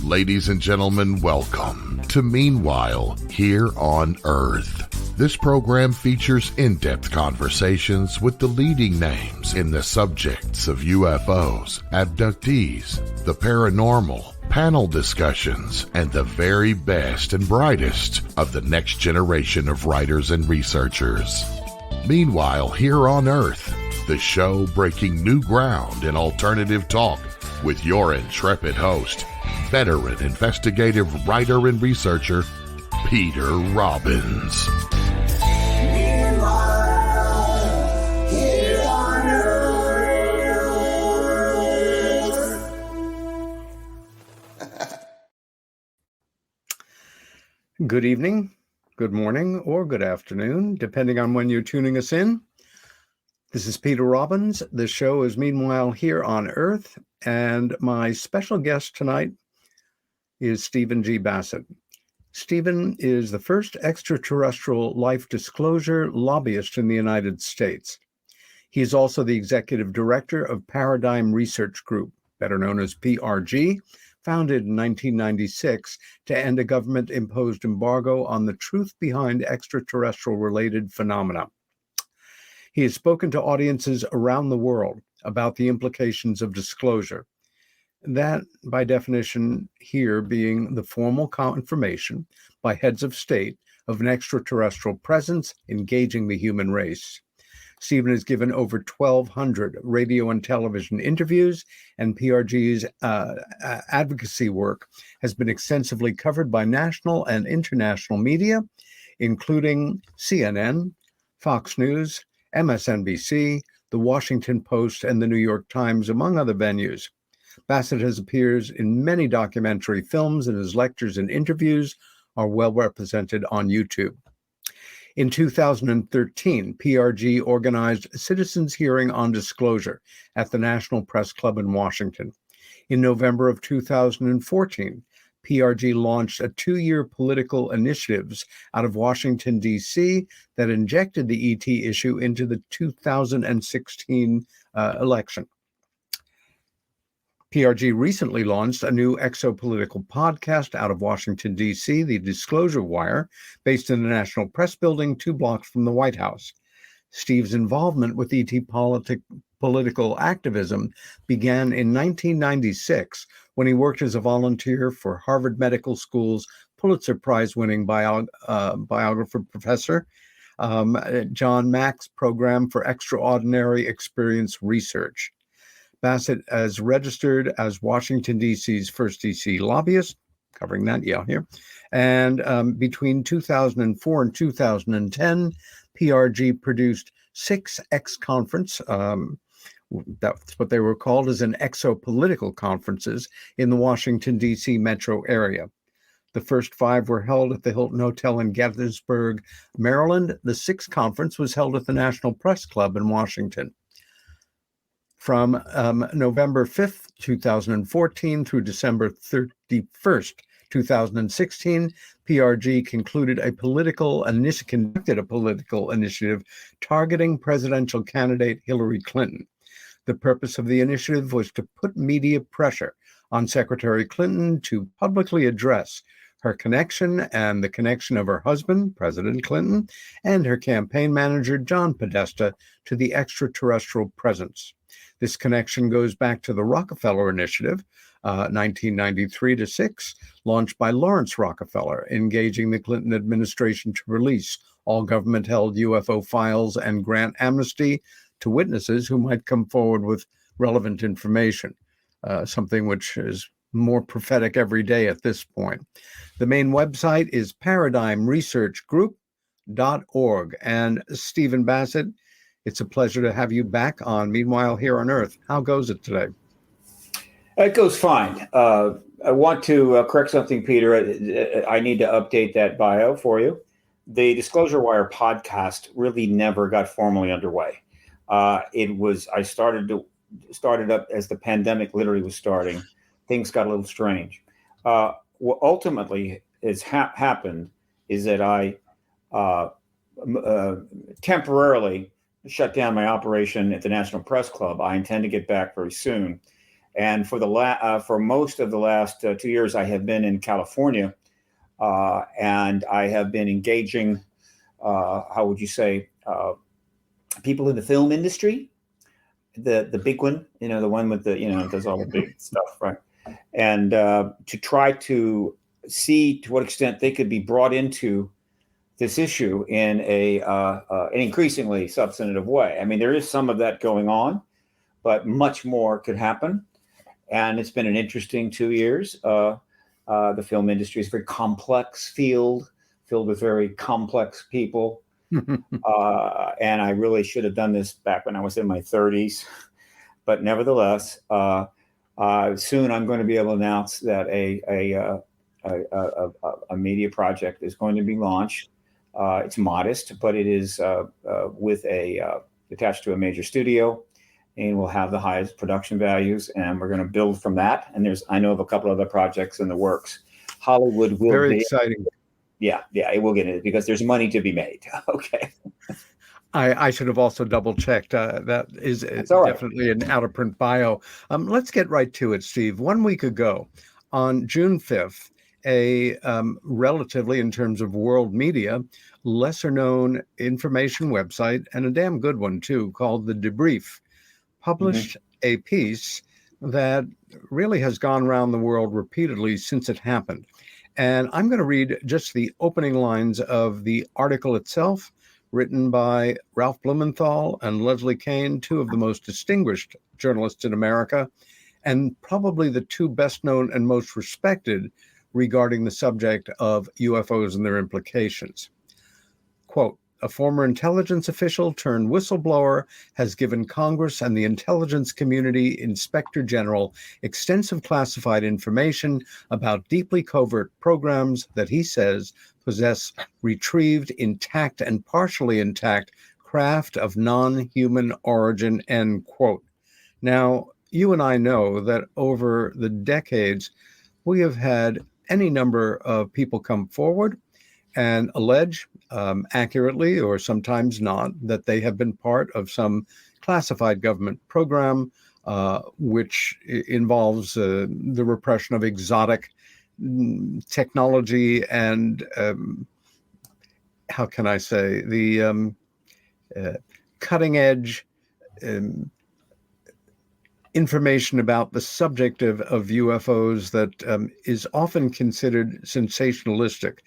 Ladies and gentlemen, welcome to Meanwhile Here on Earth. This program features in-depth conversations with the leading names in the subjects of UFOs, abductees, the paranormal, panel discussions, and the very best and brightest of the next generation of writers and researchers. Meanwhile Here on Earth, the show breaking new ground in alternative talk with your intrepid host, veteran investigative writer and researcher, Peter Robbins. Meanwhile, here on Earth. Good evening, good morning, or good afternoon, depending on when you're tuning us in. This is Peter Robbins. The show is Meanwhile Here on Earth, and my special guest tonight is Stephen G. Bassett. Stephen is the first extraterrestrial life disclosure lobbyist in the United States. He is also the executive director of Paradigm Research Group, better known as PRG, founded in 1996 to end a government-imposed embargo on the truth behind extraterrestrial-related phenomena. He has spoken to audiences around the world about the implications of disclosure. That, by definition, here being the formal confirmation by heads of state of an extraterrestrial presence engaging the human race. Stephen has given over 1,200 radio and television interviews, and PRG's advocacy work has been extensively covered by national and international media, including CNN, Fox News, MSNBC, The Washington Post, and The New York Times, among other venues. Bassett has appeared in many documentary films, and his lectures and interviews are well represented on YouTube. In 2013, PRG organized a citizens' hearing on disclosure at the National Press Club in Washington. In November of 2014, PRG launched a 2-year political initiatives out of Washington, D.C. that injected the ET issue into the 2016 election. PRG recently launched a new exopolitical podcast out of Washington, D.C., The Disclosure Wire, based in the National Press Building 2 blocks from the White House. Steve's involvement with ET political activism began in 1996 when he worked as a volunteer for Harvard Medical School's Pulitzer Prize-winning biographer professor John Mack's program for extraordinary experience research. Bassett is registered as Washington, D.C.'s first D.C. lobbyist, covering that, here. And between 2004 and 2010, PRG produced 6 X-conference, that's what they were called, as an exopolitical conferences in the Washington, D.C. metro area. The first 5 were held at the Hilton Hotel in Gettysburg, Maryland. The 6th conference was held at the National Press Club in Washington. From November 5th, 2014 through December 31st, 2016, PRG conducted a political initiative targeting presidential candidate Hillary Clinton. The purpose of the initiative was to put media pressure on Secretary Clinton to publicly address her connection and the connection of her husband, President Clinton, and her campaign manager, John Podesta, to the extraterrestrial presence. This connection goes back to the Rockefeller Initiative, 1993-6, launched by Lawrence Rockefeller, engaging the Clinton administration to release all government-held UFO files and grant amnesty to witnesses who might come forward with relevant information, something which is more prophetic every day at this point. The main website is paradigmresearchgroup.org. And Stephen Bassett, it's a pleasure to have you back on Meanwhile Here on Earth. How goes it today? It goes fine. I want to correct something, Peter. I need to update that bio for you. The Disclosure Wire podcast really never got formally underway. I started up as the pandemic literally was starting. Things got a little strange. What ultimately has happened is that I temporarily shut down my operation at the National Press Club. I intend to get back very soon. And for most of the last 2 years, I have been in California, and I have been engaging, how would you say, people in the film industry, the big one, the one with the, does all the big stuff, right? And to try to see to what extent they could be brought into this issue in an increasingly substantive way. I mean, there is some of that going on, but much more could happen. And it's been an interesting 2 years. The film industry is a very complex field, filled with very complex people. And I really should have done this back when I was in my 30s. But nevertheless, soon I'm going to be able to announce that a media project is going to be launched. It's modest, but it is with attached to a major studio, and will have the highest production values. And we're going to build from that. And I know of a couple other projects in the works. Hollywood will Very be exciting. Yeah, it will get it because there's money to be made. Okay. I should have also double checked. That is definitely an out of print bio. Let's get right to it, Steve. 1 week ago, on June 5th, a relatively, in terms of world media, lesser known information website, and a damn good one too, called The Debrief, published a piece that really has gone around the world repeatedly since it happened. And I'm going to read just the opening lines of the article itself, written by Ralph Blumenthal and Leslie Kean, two of the most distinguished journalists in America, and probably the two best known and most respected regarding the subject of UFOs and their implications. Quote, a former intelligence official turned whistleblower has given Congress and the intelligence community inspector general extensive classified information about deeply covert programs that he says possess retrieved, intact, and partially intact craft of non-human origin, end quote. Now, you and I know that over the decades, we have had any number of people come forward and allege, accurately or sometimes not, that they have been part of some classified government program which involves the repression of exotic technology and, how can I say, the cutting edge information about the subject of UFOs that is often considered sensationalistic.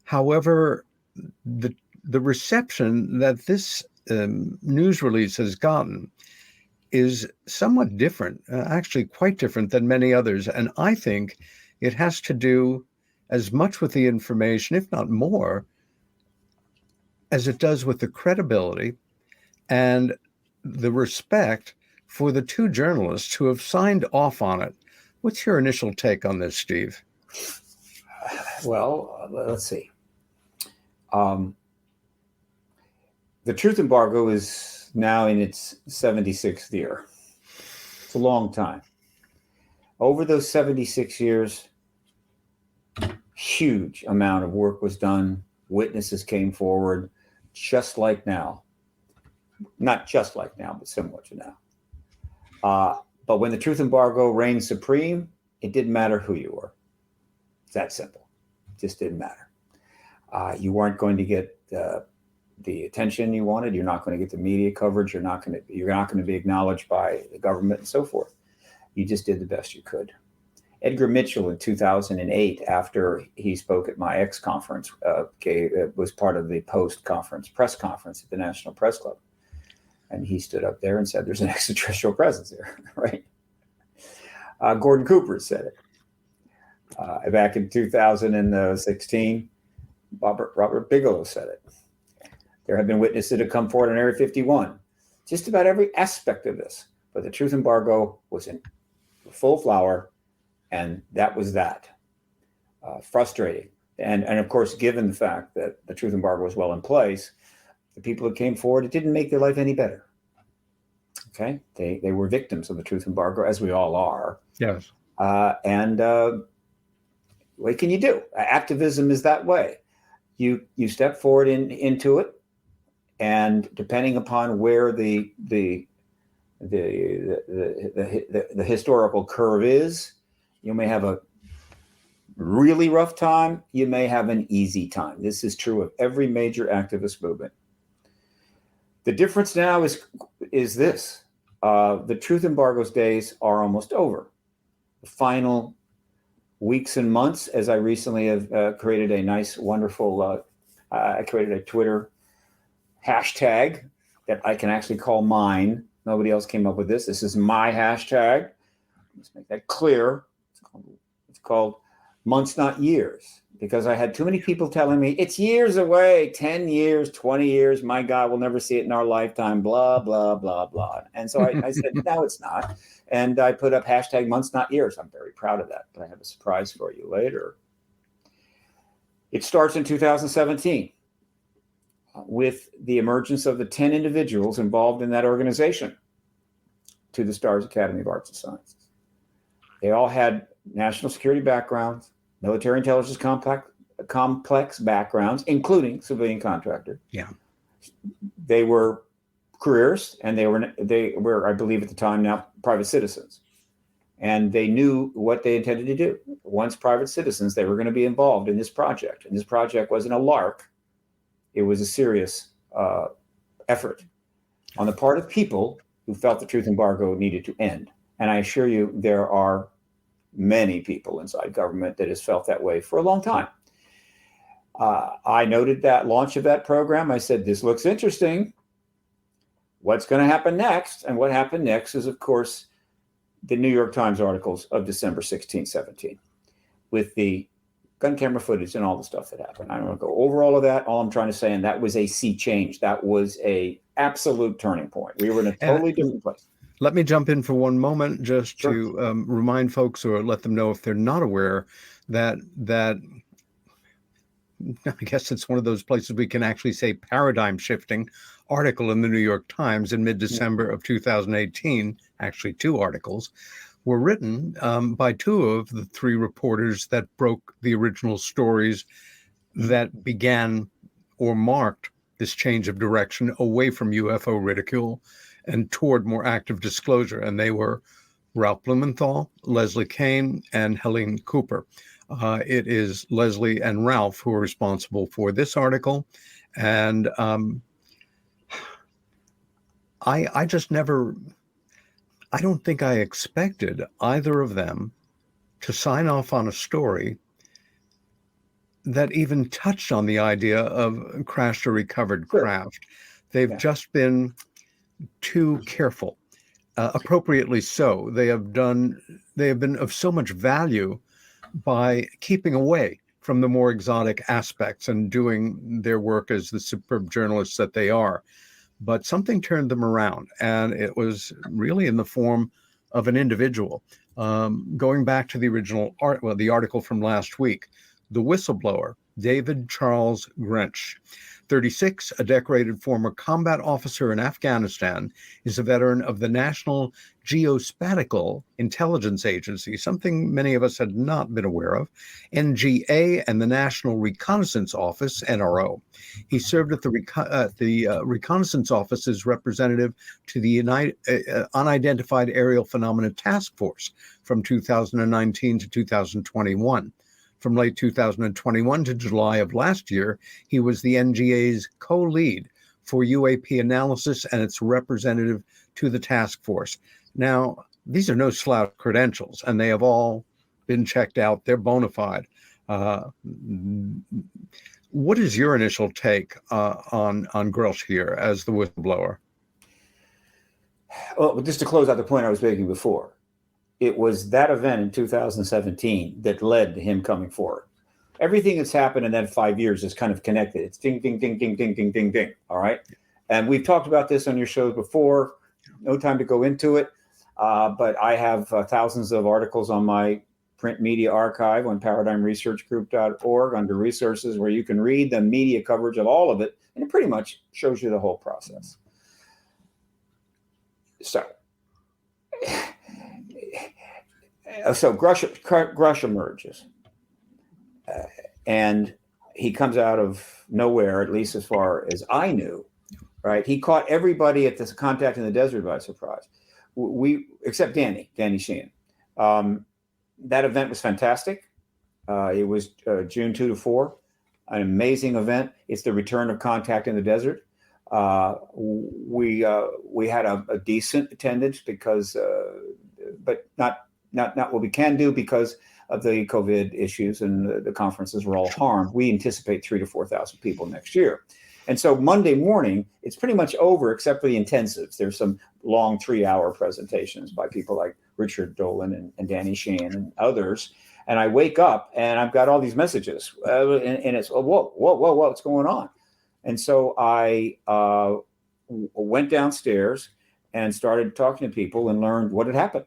However, the reception that this news release has gotten is somewhat different, actually quite different than many others. And I think it has to do as much with the information, if not more, as it does with the credibility and the respect for the two journalists who have signed off on it. What's your initial take on this, Steve? Well, let's see. The truth embargo is now in its 76th year. It's a long time. Over those 76 years, huge amount of work was done. Witnesses came forward, just like now. Not just like now, but similar to now. But when the truth embargo reigned supreme, it didn't matter who you were. It's that simple. It just didn't matter. You weren't going to get the attention you wanted. You're not going to get the media coverage. You're not going to be acknowledged by the government and so forth. You just did the best you could. Edgar Mitchell in 2008, after he spoke at my X conference, was part of the post-conference press conference at the National Press Club. And he stood up there and said, there's an extraterrestrial presence here, right? Gordon Cooper said it. Back in 2016, Robert Bigelow said it. There have been witnesses that have come forward on Area 51. Just about every aspect of this. But the truth embargo was in full flower, and that was that. Frustrating. And of course, given the fact that the truth embargo was well in place, the people that came forward, it didn't make their life any better. Okay? They were victims of the truth embargo, as we all are. Yes. And what can you do? Activism is that way. You step forward into it, and depending upon where the the historical curve is. You may have a really rough time. You may have an easy time. This is true of every major activist movement. The difference now is this. The truth embargo's days are almost over. The final weeks and months, as I recently have created a nice, wonderful, I created a Twitter hashtag that I can actually call mine. Nobody else came up with this. This is my hashtag. Let's make that clear. It's called Months Not Years, because I had too many people telling me it's years away, 10 years, 20 years. My God, we'll never see it in our lifetime, blah, blah, blah, blah. And so I said, no, it's not. And I put up hashtag Months Not Years. I'm very proud of that, but I have a surprise for you later. It starts in 2017 with the emergence of the 10 individuals involved in that organization to the Stars Academy of Arts and Sciences. They all had national security backgrounds, military intelligence complex backgrounds, including civilian contractor. Yeah. They were careerists, and they were, I believe at the time now, private citizens. And they knew what they intended to do. Once private citizens, they were going to be involved in this project. And this project wasn't a lark. It was a serious effort on the part of people who felt the truth embargo needed to end. And I assure you, there are many people inside government that has felt that way for a long time. I noted that launch of that program. I said, this looks interesting. What's going to happen next? And what happened next is, of course, the New York Times articles of December 16, 17, with the gun camera footage and all the stuff that happened. I don't want to go over all of that. All I'm trying to say, and that was a sea change. That was a absolute turning point. We were in a totally different place. Let me jump in for one moment just Sure. to remind folks, or let them know if they're not aware, that I guess it's one of those places we can actually say paradigm shifting article in the New York Times in mid-December of 2018, actually 2 articles, were written by 2 of the 3 reporters that broke the original stories that began or marked this change of direction away from UFO ridicule and toward more active disclosure. And they were Ralph Blumenthal, Leslie Kane, and Helene Cooper. It is Leslie and Ralph who are responsible for this article. And I just never, I don't think I expected either of them to sign off on a story that even touched on the idea of crashed or recovered craft. They've just been too careful, appropriately so. They have been of so much value by keeping away from the more exotic aspects and doing their work as the superb journalists that they are. But something turned them around, and it was really in the form of an individual. Going back to the original the article from last week, the whistleblower, David Charles Grench, 36, a decorated former combat officer in Afghanistan, is a veteran of the National Geospatial Intelligence Agency, something many of us had not been aware of, NGA, and the National Reconnaissance Office, NRO. He served at the Reconnaissance Office as representative to the Unidentified Aerial Phenomena Task Force from 2019 to 2021. From late 2021 to July of last year, he was the NGA's co-lead for UAP analysis and its representative to the task force. Now, these are no slouch credentials, and they have all been checked out. They're bona fide. What is your initial take on Grilsch here as the whistleblower? Well, just to close out the point I was making before, it was that event in 2017 that led to him coming forward. Everything that's happened in that 5 years is kind of connected. It's ding, ding, ding, ding, ding, ding, ding, ding. All right. And we've talked about this on your shows before. No time to go into it. But I have thousands of articles on my print media archive on paradigmresearchgroup.org under resources, where you can read the media coverage of all of it. And it pretty much shows you the whole process. So Grush emerges, and he comes out of nowhere, at least as far as I knew, right? He caught everybody at this contact in the desert by surprise. we except Danny Sheehan. That event was fantastic. It was June 2 to 4, an amazing event. It's the return of Contact in the Desert. We had a decent attendance because, but not what we can do because of the COVID issues, and the conferences were all harmed. We anticipate 3,000 to 4,000 people next year. And so Monday morning, it's pretty much over except for the intensives. There's some long 3-hour presentations by people like Richard Dolan and Danny Sheehan and others. And I wake up and I've got all these messages, and it's, whoa, what's going on? And so I went downstairs and started talking to people and learned what had happened.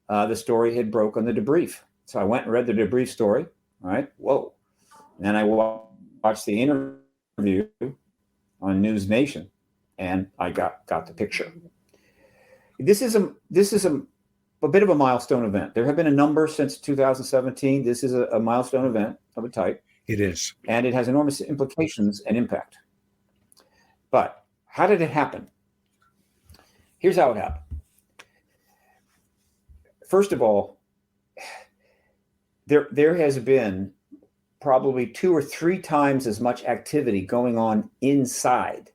The story had broke on the debrief. So I went and read the debrief story, right? Whoa. And then I watched the interview on News Nation, and I got the picture. This is a bit of a milestone event. There have been a number since 2017. This is a milestone event of a type. It is. And it has enormous implications and impact. But how did it happen? Here's how it happened. First of all, there has been probably 2 or 3 times as much activity going on inside.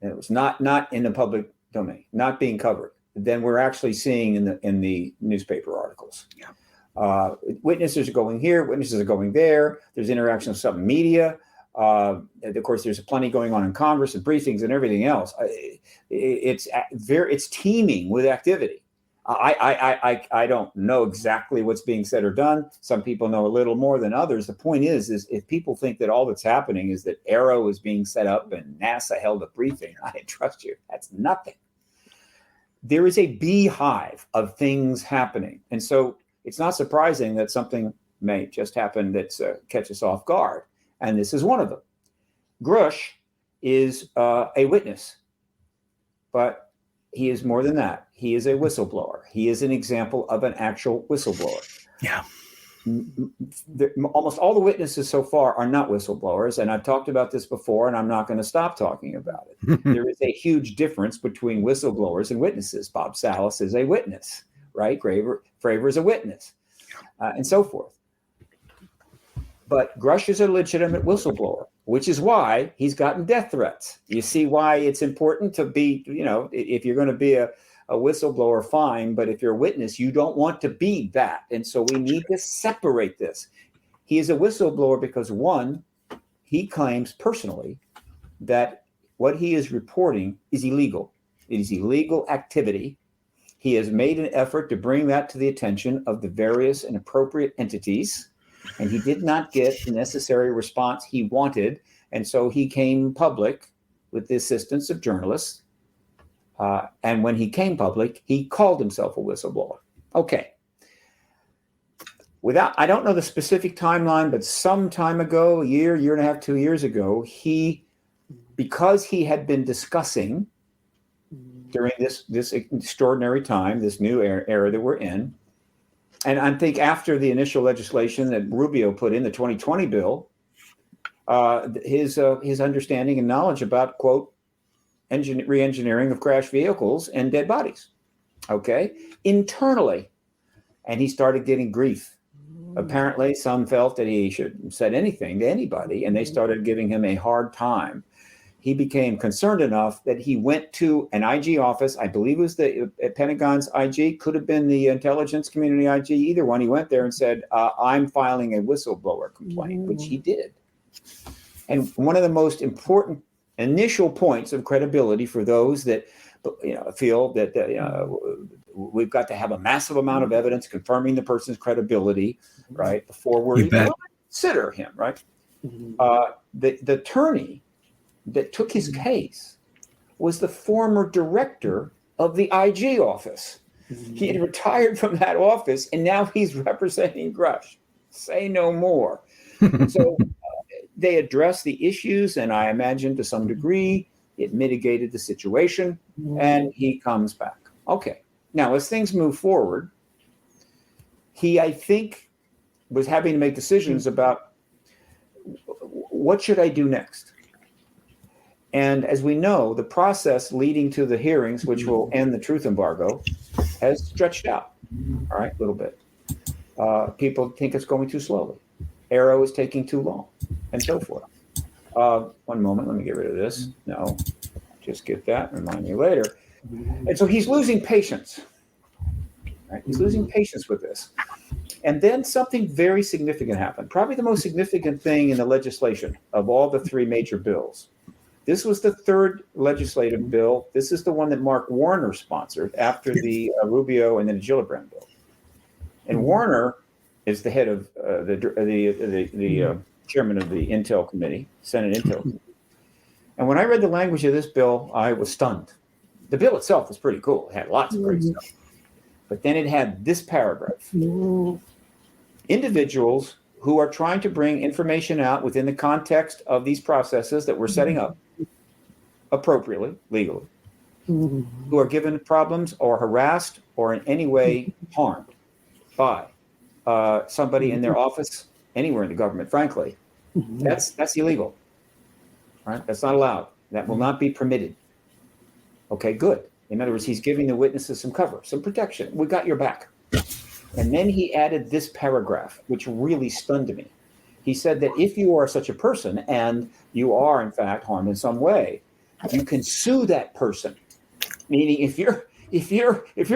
And it was not in the public domain, not being covered, than we're actually seeing in the newspaper articles. Yeah. Witnesses are going here, witnesses are going there. There's interaction with some media. Of course, there's plenty going on in Congress and briefings and everything else. It's teeming with activity. I don't know exactly what's being said or done. Some people know a little more than others. The point is if people think that all that's happening is that Arrow is being set up and NASA held a briefing, I trust you, that's nothing. There is a beehive of things happening. And so it's not surprising that something may just happen that catches us off guard. And this is one of them. Grush is a witness, but he is more than that. He is a whistleblower. He is an example of an actual whistleblower. Yeah. Almost all the witnesses so far are not whistleblowers, and I've talked about this before, and I'm not going to stop talking about it. There is a huge difference between whistleblowers and witnesses. Bob Salas is a witness, right? Fravor is a witness, and so forth. But Grush is a legitimate whistleblower, which is why he's gotten death threats. You see why it's important to be, if you're going to be a whistleblower, fine. But if you're a witness, you don't want to be that. And so we need to separate this. He is a whistleblower because, one, he claims personally that what he is reporting is illegal. It is illegal activity. He has made an effort to bring that to the attention of the various and appropriate entities, and he did not get the necessary response he wanted. And so he came public with the assistance of journalists. And when he came public, he called himself a whistleblower. Okay. I don't know the specific timeline, but some time ago, a year and a half, 2 years ago, because he had been discussing during this extraordinary time, this new era that we're in, and I think after the initial legislation that Rubio put in, the 2020 bill, his understanding and knowledge about, quote, re-engineering of crashed vehicles and dead bodies, okay, internally. And he started getting grief. Apparently, some felt that he shouldn't have said anything to anybody, and they started giving him a hard time. He became concerned enough that he went to an IG office. I believe it was the Pentagon's IG, could have been the intelligence community IG, either one. He went there and said, I'm filing a whistleblower complaint, which he did. And one of the most important initial points of credibility for those that feel that we've got to have a massive amount of evidence confirming the person's credibility, right, before we're even going to consider him, right? The attorney that took his case was the former director of the IG office. He had retired from that office, and now he's representing Grush. Say no more. So they addressed the issues, and I imagine to some degree it mitigated the situation, and he comes back. Okay. Now, as things move forward, he, I think, was having to make decisions about what should I do next. And as we know, the process leading to the hearings, which will end the truth embargo, has stretched out, all right, a little bit. People think it's going too slowly. Arrow is taking too long, and so forth. One moment, let me get rid of this. No, just get that, remind me later. And so he's losing patience, right? He's losing patience with this. And then something very significant happened, probably the most significant thing in the legislation of all the three major bills. This was the third legislative bill. This is the one that Mark Warner sponsored after the Rubio and then the Gillibrand bill. And Warner is the head of the chairman of the Intel Committee, Senate Intel Committee. And when I read the language of this bill, I was stunned. The bill itself was pretty cool. It had lots of great stuff. But then it had this paragraph. Individuals who are trying to bring information out within the context of these processes that we're setting up appropriately, legally, who are given problems or harassed or in any way harmed by somebody in their office, anywhere in the government, frankly, that's illegal. Right? That's not allowed. That will not be permitted. Okay, good. In other words, he's giving the witnesses some cover, some protection. We got your back. And then he added this paragraph, which really stunned me. He said that if you are such a person and you are in fact harmed in some way, you can sue that person. Meaning, if you're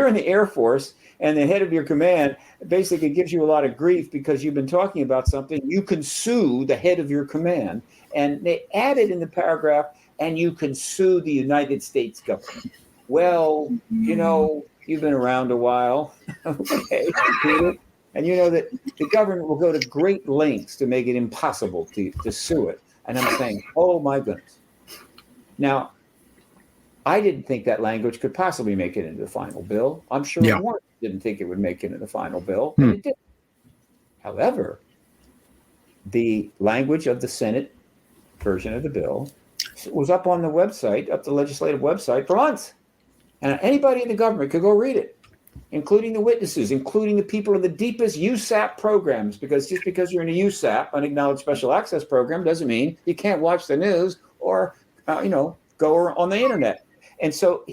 in the Air Force and the head of your command basically gives you a lot of grief because you've been talking about something, you can sue the head of your command. And they added in the paragraph, and you can sue the United States government. Well, you know, you've been around a while, okay, Peter, and you know that the government will go to great lengths to make it impossible to sue it. And I'm saying, oh my goodness. Now, I didn't think that language could possibly make it into the final bill. I'm sure Warren didn't think it would make it into the final bill, and it did. However, the language of the Senate version of the bill was up on the website, up the legislative website for months. And anybody in the government could go read it, including the witnesses, including the people in the deepest USAP programs, because just because you're in a USAP, unacknowledged special access program, doesn't mean you can't watch the news or, go on the internet. And so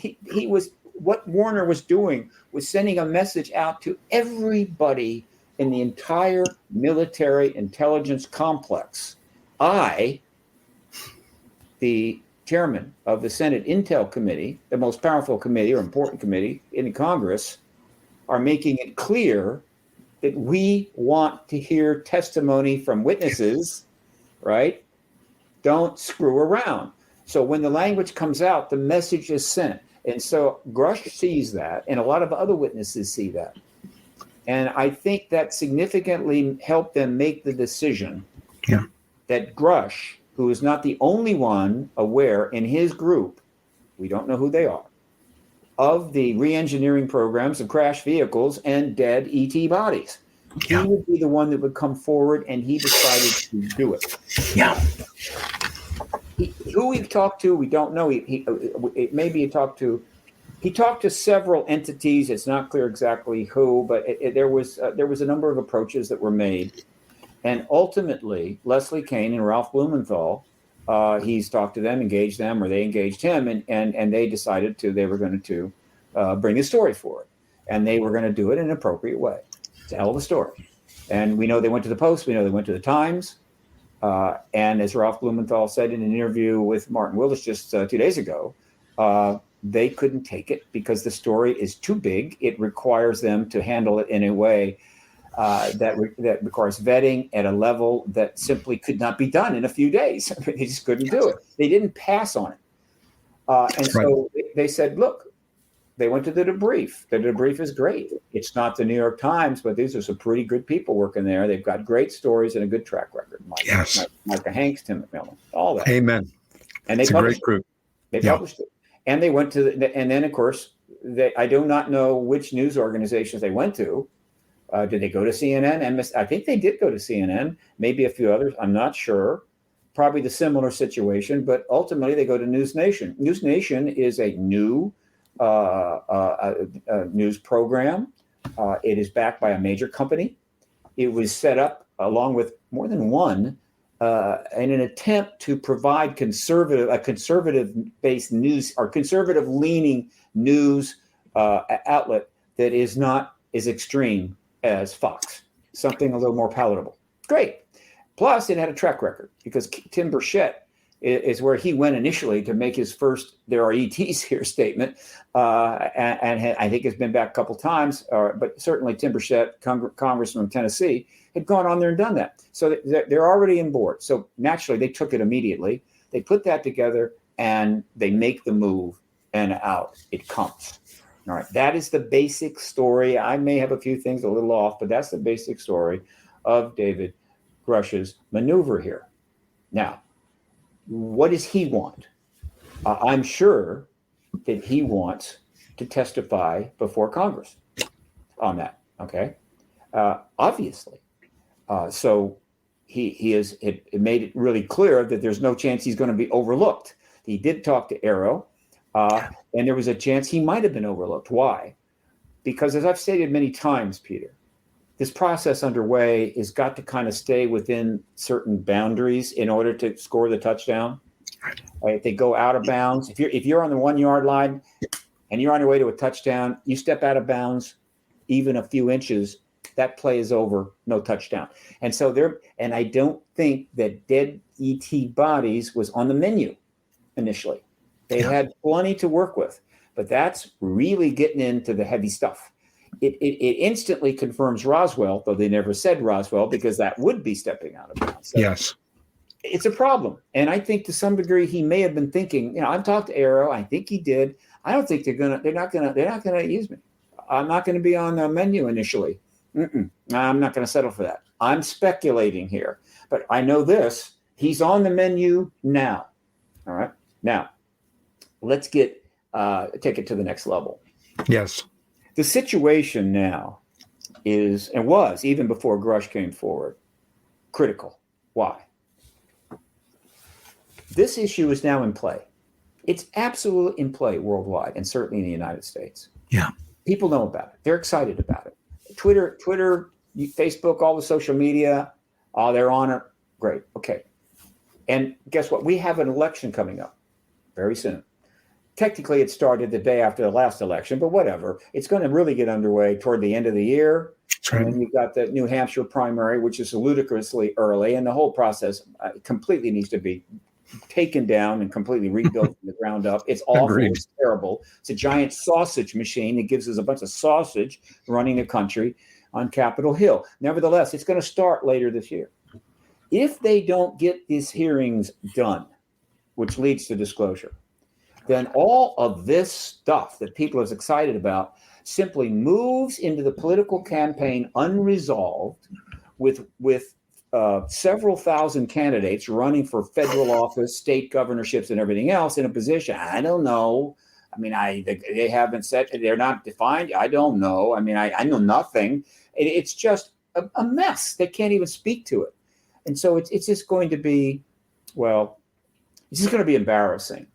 what Warner was doing was sending a message out to everybody in the entire military intelligence complex. The chairman of the Senate Intel Committee, the most powerful committee or important committee in Congress, are making it clear that we want to hear testimony from witnesses, right? Don't screw around. So when the language comes out, the message is sent. And so Grush sees that, and a lot of other witnesses see that. And I think that significantly helped them make the decision that Grush, who is not the only one aware in his group, we don't know who they are, of the re-engineering programs of crashed vehicles and dead ET bodies. He would be the one that would come forward, and he decided to do it. Who he talked to, we don't know. He talked to several entities. It's not clear exactly who, but there was a number of approaches that were made. And ultimately, Leslie Kean and Ralph Blumenthal, he's talked to them, engaged them, or they engaged him, and they decided they were going to bring a story forward. And they were going to do it in an appropriate way. It's a hell of a story. And we know they went to the Post. We know they went to the Times. And as Ralph Blumenthal said in an interview with Martin Willis just 2 days ago, they couldn't take it because the story is too big. It requires them to handle it in a way that requires vetting at a level that simply could not be done in a few days. They just couldn't do it. They didn't pass on it. So they said, look, they went to the debrief. The debrief is great. It's not the New York Times, but these are some pretty good people working there. They've got great stories and a good track record. Micah Hanks, Tim McMillan, all that. Amen. And they published it. Group. They published it. And they went to and then, of course, I do not know which news organizations they went to. Did they go to CNN? I think they did go to CNN, maybe a few others. I'm not sure. Probably the similar situation, but ultimately they go to News Nation. News Nation is a new news program. It is backed by a major company. It was set up along with more than one in an attempt to provide a conservative-based news or conservative-leaning news outlet that is not as extreme as Fox, something a little more palatable. Great. Plus, it had a track record because Tim Burchett is where he went initially to make his first "there are ETs here" statement, and I think has been back a couple times. But certainly, Tim Burchett, congressman from Tennessee, had gone on there and done that. So they're already on board. So naturally, they took it immediately. They put that together and they make the move, and out it comes. All right, that is the basic story. I may have a few things a little off, but that's the basic story of David Grush's maneuver here. Now, what does he want? I'm sure that he wants to testify before Congress on that. Okay, obviously. So he is. It made it really clear that there's no chance he's going to be overlooked. He did talk to Arrow, and there was a chance he might have been overlooked. Why? Because as I've stated many times, Peter, this process underway has got to kind of stay within certain boundaries in order to score the touchdown. Right? If they go out of bounds, if you're on the 1 yard line and you're on your way to a touchdown, you step out of bounds, even a few inches, that play is over, no touchdown. And so and I don't think that dead ET bodies was on the menu initially. They had plenty to work with, but that's really getting into the heavy stuff. It instantly confirms Roswell, though they never said Roswell because that would be stepping out of bounds. So yes. It's a problem. And I think to some degree he may have been thinking, I've talked to Arrow. I think he did. I don't think they're not gonna use me. I'm not going to be on the menu initially. I'm not going to settle for that. I'm speculating here, but I know this. He's on the menu now. All right. Now, let's take it to the next level. Yes. The situation now is, and was even before Grush came forward, critical. Why? This issue is now in play. It's absolutely in play worldwide and certainly in the United States. Yeah. People know about it. They're excited about it. Twitter, Facebook, all the social media, they're on it. Great. Okay. And guess what? We have an election coming up very soon. Technically, it started the day after the last election, but whatever. It's going to really get underway toward the end of the year. That's right. And then you've got the New Hampshire primary, which is ludicrously early, and the whole process completely needs to be taken down and completely rebuilt from the ground up. It's awful. Agreed. It's terrible. It's a giant sausage machine that gives us a bunch of sausage running the country on Capitol Hill. Nevertheless, it's going to start later this year. If they don't get these hearings done, which leads to disclosure, then all of this stuff that people are excited about simply moves into the political campaign unresolved with several thousand candidates running for federal office, state governorships, and everything else in a position. I don't know. I mean, they haven't said, they're not defined. I don't know. I mean, I know nothing. It's just a mess. They can't even speak to it. And so it's just going to be, it's just going to be embarrassing.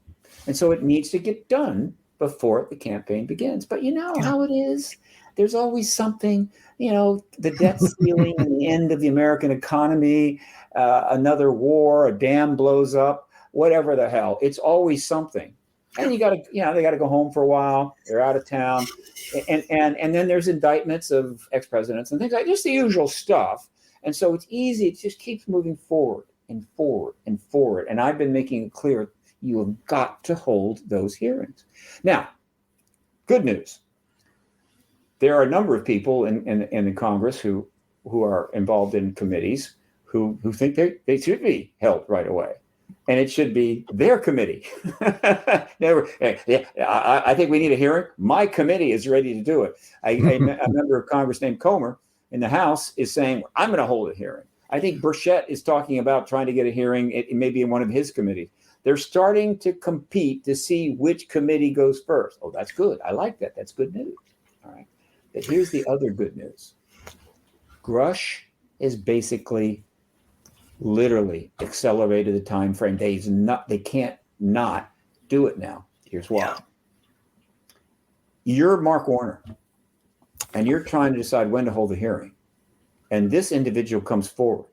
And so it needs to get done before the campaign begins. But you know how it is. There's always something, the debt ceiling and the end of the American economy, another war, a dam blows up, whatever the hell. It's always something. And they got to go home for a while. They're out of town. And then there's indictments of ex-presidents and things like just the usual stuff. And so it's easy. It just keeps moving forward and forward and forward. And I've been making it clear, you have got to hold those hearings. Now, good news. There are a number of people in the Congress who are involved in committees who think they should be held right away. And it should be their committee. I think we need a hearing. My committee is ready to do it. A member of Congress named Comer in the House is saying, I'm going to hold a hearing. I think Burchett is talking about trying to get a hearing. It may be in one of his committees. They're starting to compete to see which committee goes first. Oh, that's good. I like that. That's good news. All right. But here's the other good news. Grush is basically literally accelerated the time frame. They can't not do it now. Here's why. You're Mark Warner, and you're trying to decide when to hold the hearing. And this individual comes forward.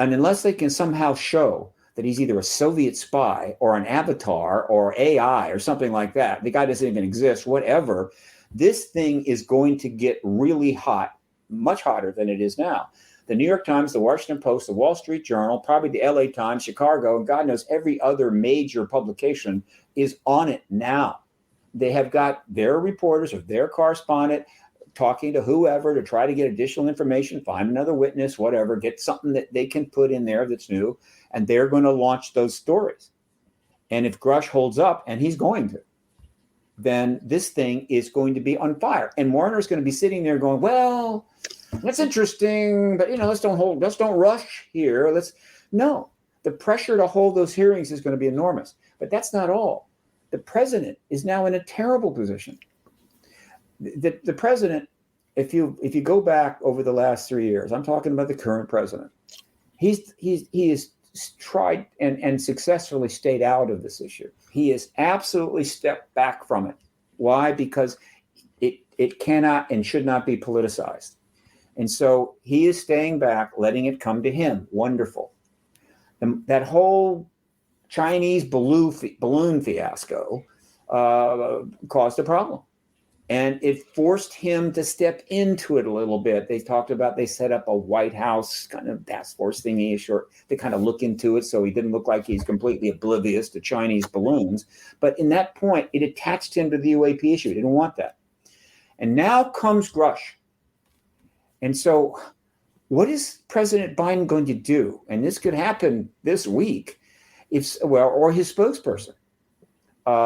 And unless they can somehow show that he's either a Soviet spy or an avatar or AI or something like that, the guy doesn't even exist, whatever, this thing is going to get really hot, much hotter than it is now. The New York Times, the Washington Post, the Wall Street Journal, probably the LA Times, Chicago, and God knows every other major publication is on it now. They have got their reporters or their correspondent talking to whoever to try to get additional information, find another witness, whatever, get something that they can put in there that's new, and they're going to launch those stories. And if Grush holds up, and he's going to, then this thing is going to be on fire. And Warner's going to be sitting there going, well, that's interesting, but let's don't rush here. No, the pressure to hold those hearings is going to be enormous. But that's not all. The president is now in a terrible position. The president, if you go back over the last 3 years, I'm talking about the current president. He has tried and successfully stayed out of this issue. He has absolutely stepped back from it. Why? Because it cannot and should not be politicized. And so he is staying back, letting it come to him. Wonderful. And that whole Chinese balloon fiasco caused a problem. And it forced him to step into it a little bit. They set up a White House kind of task force thingy to kind of look into it, so he didn't look like he's completely oblivious to Chinese balloons. But in that point, it attached him to the UAP issue. He didn't want that. And now comes Grush. And so what is President Biden going to do? And this could happen this week, or his spokesperson,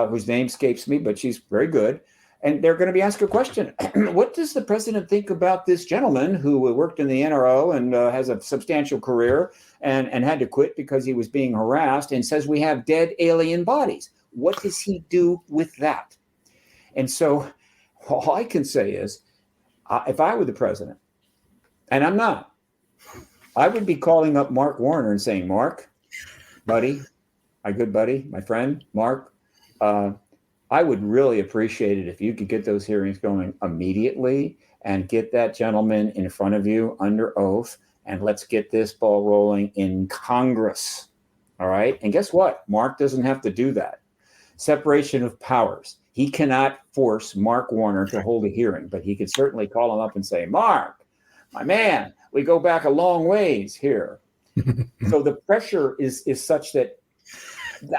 whose name escapes me, but she's very good. And they're going to be asked a question. What does the president think about this gentleman who worked in the NRO and has a substantial career and had to quit because he was being harassed and says we have dead alien bodies? What does he do with that? And so all I can say is, if I were the president, and I'm not, I would be calling up Mark Warner and saying, Mark, buddy, my good buddy, my friend, Mark, I would really appreciate it if you could get those hearings going immediately and get that gentleman in front of you under oath, and let's get this ball rolling in Congress. All right. And guess what? Mark doesn't have to do that. Separation of powers. He cannot force Mark Warner to hold a hearing, but he could certainly call him up and say, Mark, my man, we go back a long ways here. So the pressure is such that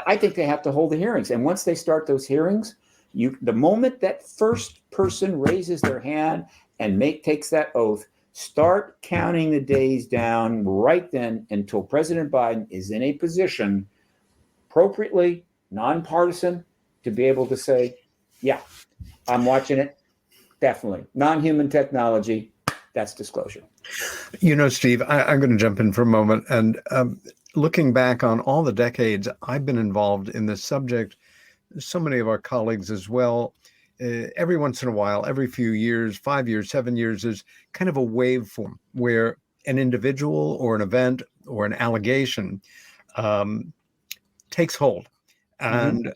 I think they have to hold the hearings. And once they start those hearings, the moment that first person raises their hand and takes that oath, start counting the days down right then until President Biden is in a position, appropriately nonpartisan, to be able to say, yeah, I'm watching it. Definitely. Non-human technology. That's disclosure. Steve, I'm going to jump in for a moment. And looking back on all the decades I've been involved in this subject, so many of our colleagues as well, every once in a while, every few years, 5 years, 7 years, is kind of a waveform where an individual or an event or an allegation takes hold and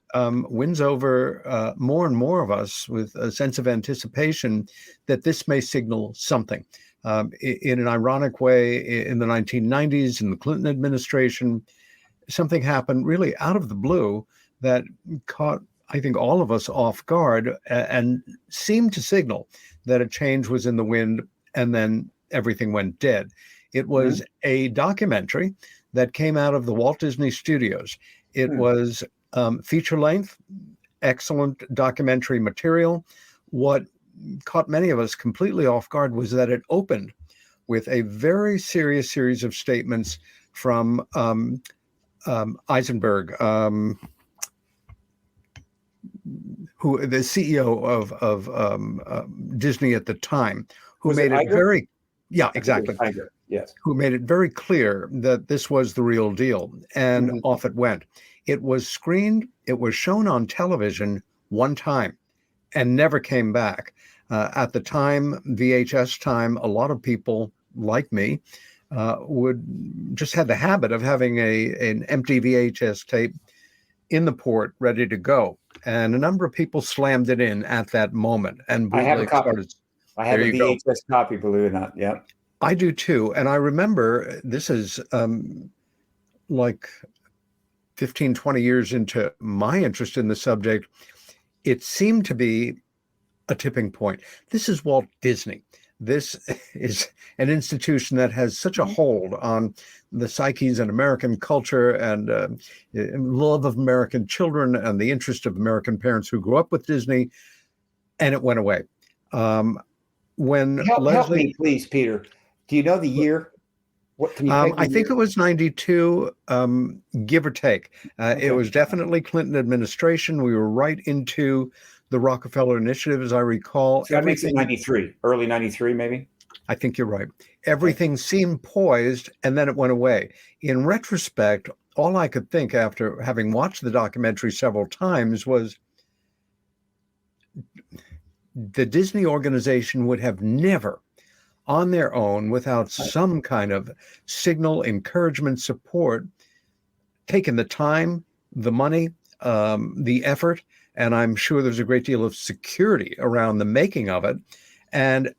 wins over more and more of us with a sense of anticipation that this may signal something. In an ironic way, in the 1990s, in the Clinton administration, something happened really out of the blue that caught, I think, all of us off guard and seemed to signal that a change was in the wind, and then everything went dead. It was a documentary that came out of the Walt Disney Studios. It was feature length, excellent documentary material. What caught many of us completely off guard was that it opened with a very serious series of statements from Eisenberg, who the CEO of Disney at the time, who made it very, exactly. Yes. Who made it very clear that this was the real deal, and off it went. It was screened, it was shown on television one time and never came back. At the time, VHS time, a lot of people like me would just had the habit of having an empty VHS tape in the port ready to go. And a number of people slammed it in at that moment. And I have a copy. started. I have a VHS copy, believe it or not. Yeah. I do too. And I remember this is like 15, 20 years into my interest in the subject. It seemed to be a tipping point. This is Walt Disney. This is an institution that has such a hold on the psyches and American culture and love of American children and the interest of American parents who grew up with Disney, and it went away. When help me, please, Peter. Do you know the year? What can you I think it was 92, give or take. Okay. It was definitely Clinton administration. We were right into the Rockefeller Initiative, as I recall. So that makes it 93, early 93, maybe? I think you're right. Everything seemed poised, and then it went away. In retrospect, all I could think after having watched the documentary several times was the Disney organization would have never, on their own, without some kind of signal, encouragement, support, taken the time, the money, the effort, and I'm sure there's a great deal of security around the making of it, and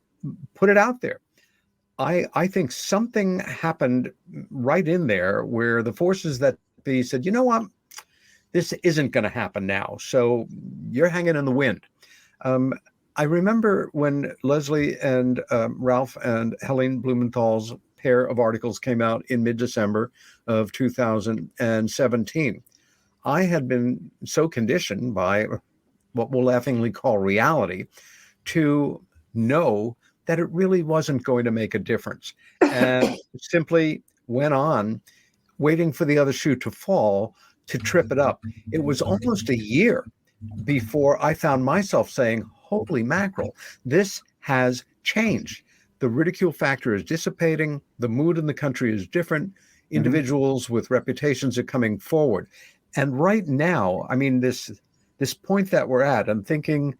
put it out there. I think something happened right in there where the forces that be said, you know what, this isn't going to happen now, so you're hanging in the wind. I remember when Leslie and Ralph and Helene Blumenthal's pair of articles came out in mid-December of 2017. I had been so conditioned by what we'll laughingly call reality to know that it really wasn't going to make a difference, and simply went on waiting for the other shoe to fall to trip it up. It was almost a year before I found myself saying, holy mackerel, this has changed. The ridicule factor is dissipating. The mood in the country is different. Individuals with reputations are coming forward. And right now, I mean, this point that we're at, I'm thinking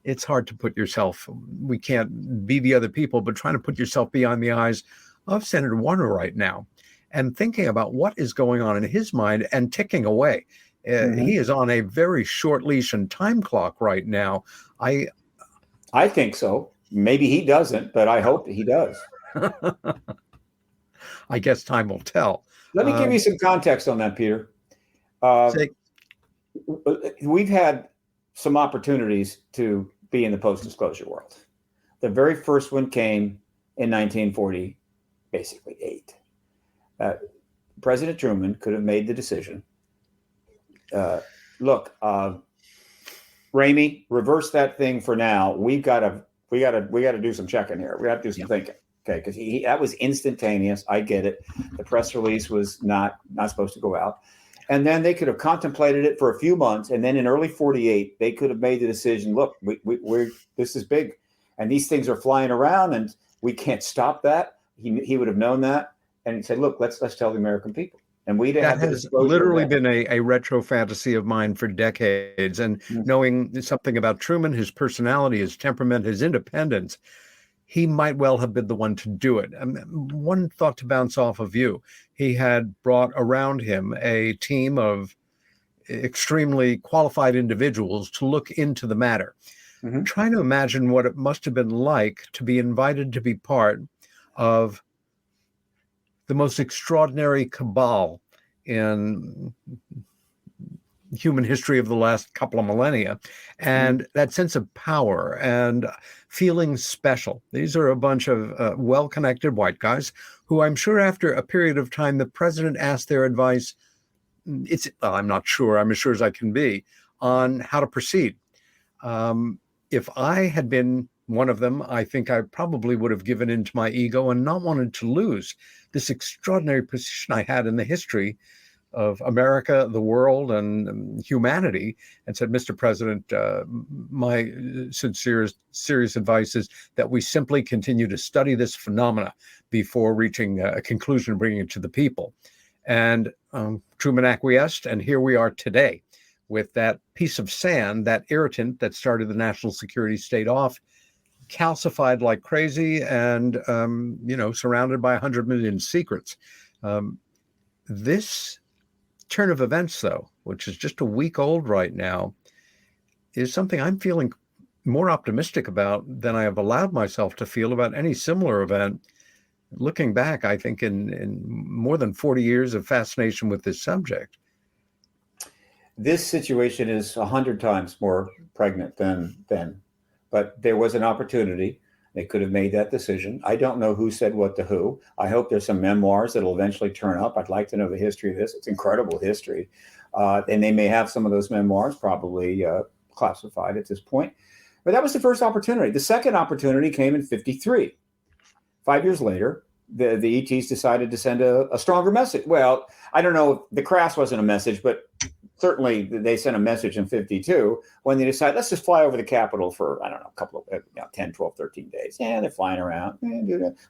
it's hard to put yourself, we can't be the other people, but trying to put yourself beyond the eyes of Senator Warner right now and thinking about what is going on in his mind and ticking away. He is on a very short leash and time clock right now. I think so. Maybe he doesn't, but I hope he does. I guess time will tell. Let me give you some context on that, Peter. We've had some opportunities to be in the post-disclosure world. The very first one came in 1940, basically 8. President Truman could have made the decision. Look, Ramey, reverse that thing for now. We got to do some checking here. We have to do some thinking. Okay, because that was instantaneous. I get it. The press release was not supposed to go out. And then they could have contemplated it for a few months, and then in early 48, they could have made the decision. Look, we're this is big, and these things are flying around, and we can't stop that. He would have known that, and he said, "Look, let's tell the American people." And we that has literally been a retro fantasy of mine for decades. And knowing something about Truman, his personality, his temperament, his independence, he might well have been the one to do it. One thought to bounce off of you. He had brought around him a team of extremely qualified individuals to look into the matter. I'm trying to imagine what it must have been like to be invited to be part of the most extraordinary cabal in human history of the last couple of millennia, and that sense of power and feeling special. These are a bunch of well-connected white guys who I'm sure after a period of time, the president asked their advice. I'm not sure, I'm as sure as I can be, on how to proceed. If I had been one of them, I think I probably would have given in to my ego and not wanted to lose this extraordinary position I had in the history of America, the world, and humanity, and said, Mr. President, my serious advice is that we simply continue to study this phenomena before reaching a conclusion and bringing it to the people. And Truman acquiesced, and here we are today with that piece of sand, that irritant that started the national security state off, calcified like crazy and, surrounded by 100 million secrets. This turn of events, though, which is just a week old right now, is something I'm feeling more optimistic about than I have allowed myself to feel about any similar event looking back, I think in more than 40 years of fascination with this subject. This situation is 100 times more pregnant than then, but there was an opportunity. They could have made that decision. I don't know who said what to who. I hope there's some memoirs that'll eventually turn up. I'd like to know the history of this. It's incredible history. And they may have some of those memoirs probably classified at this point. But that was the first opportunity. The second opportunity came in 1953. 5 years later, the ETs decided to send a stronger message. Well, I don't know, the crash wasn't a message, but certainly they sent a message in 1952 when they decided, let's just fly over the Capitol for, I don't know, a couple of 10, 12, 13 days. Yeah, they're flying around.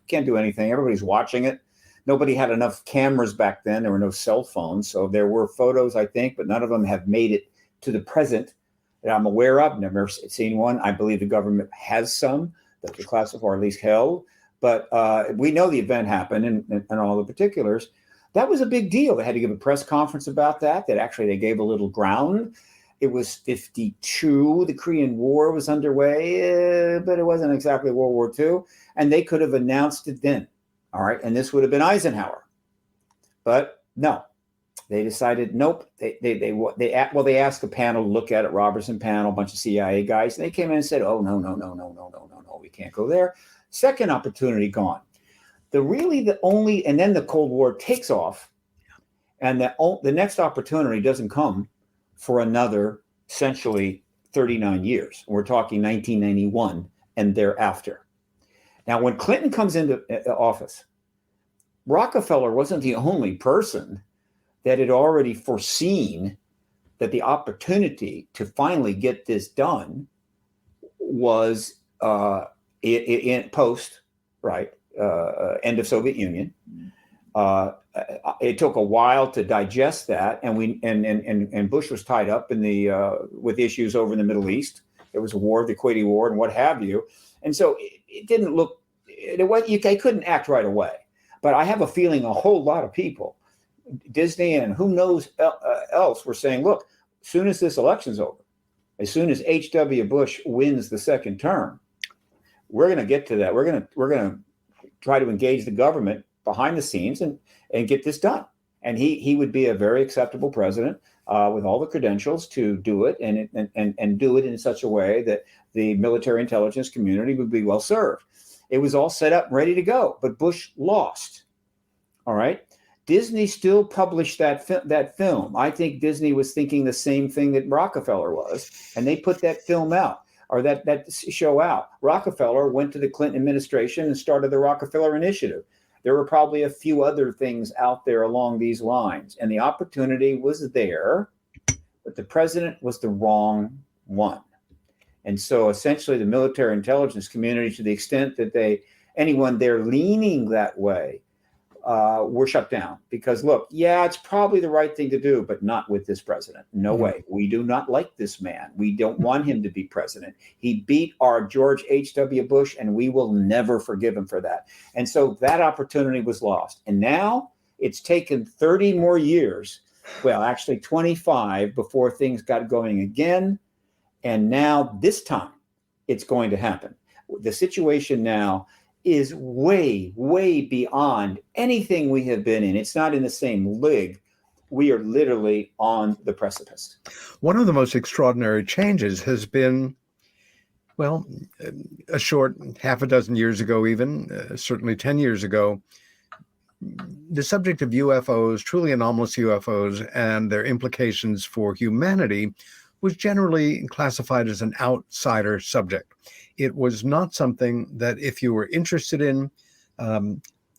Can't do anything. Everybody's watching it. Nobody had enough cameras back then. There were no cell phones. So there were photos, I think, but none of them have made it to the present that I'm aware of. Never seen one. I believe the government has some that they classify or at least held. But we know the event happened and all the particulars. That was a big deal. They had to give a press conference about that. That actually they gave a little ground. It was 1952. The Korean War was underway, but it wasn't exactly World War II. And they could have announced it then. All right. And this would have been Eisenhower. But no, they decided, nope. They asked the panel to look at it, Robertson panel, a bunch of CIA guys. And they came in and said, oh, no, we can't go there. Second opportunity gone. And then the Cold War takes off, and the next opportunity doesn't come for another essentially 39 years. We're talking 1991 and thereafter. Now, when Clinton comes into office, Rockefeller wasn't the only person that had already foreseen that the opportunity to finally get this done was in post, right? End of Soviet Union. It took a while to digest that, and Bush was tied up in with issues over in the Middle East. There was a war, the Kuwaiti War, and what have you, and so it didn't look. They couldn't act right away. But I have a feeling a whole lot of people, Disney and who knows else, were saying, look, as soon as this election's over, as soon as H.W. Bush wins the second term, we're going to get to that. We're going to try to engage the government behind the scenes and get this done. And he would be a very acceptable president with all the credentials to do it and do it in such a way that the military intelligence community would be well served. It was all set up and ready to go, but Bush lost. All right. Disney still published that film. I think Disney was thinking the same thing that Rockefeller was, and they put that film out. Or that show out. Rockefeller went to the Clinton administration and started the Rockefeller Initiative. There were probably a few other things out there along these lines. And the opportunity was there, but the president was the wrong one. And so essentially the military intelligence community, to the extent that anyone there leaning that way, were shut down. Because look, yeah, it's probably the right thing to do, but not with this president. No way. We do not like this man. We don't want him to be president. He beat our George H.W. Bush, and we will never forgive him for that. And so that opportunity was lost. And now it's taken 30 more years, well, actually 25, before things got going again. And now this time it's going to happen. The situation now is way, way beyond anything we have been in. It's not in the same league. We are literally on the precipice. One of the most extraordinary changes has been, well, a short half a dozen years ago, even certainly 10 years ago, the subject of UFOs, truly anomalous UFOs, and their implications for humanity was generally classified as an outsider subject. It was not something that if you were interested in,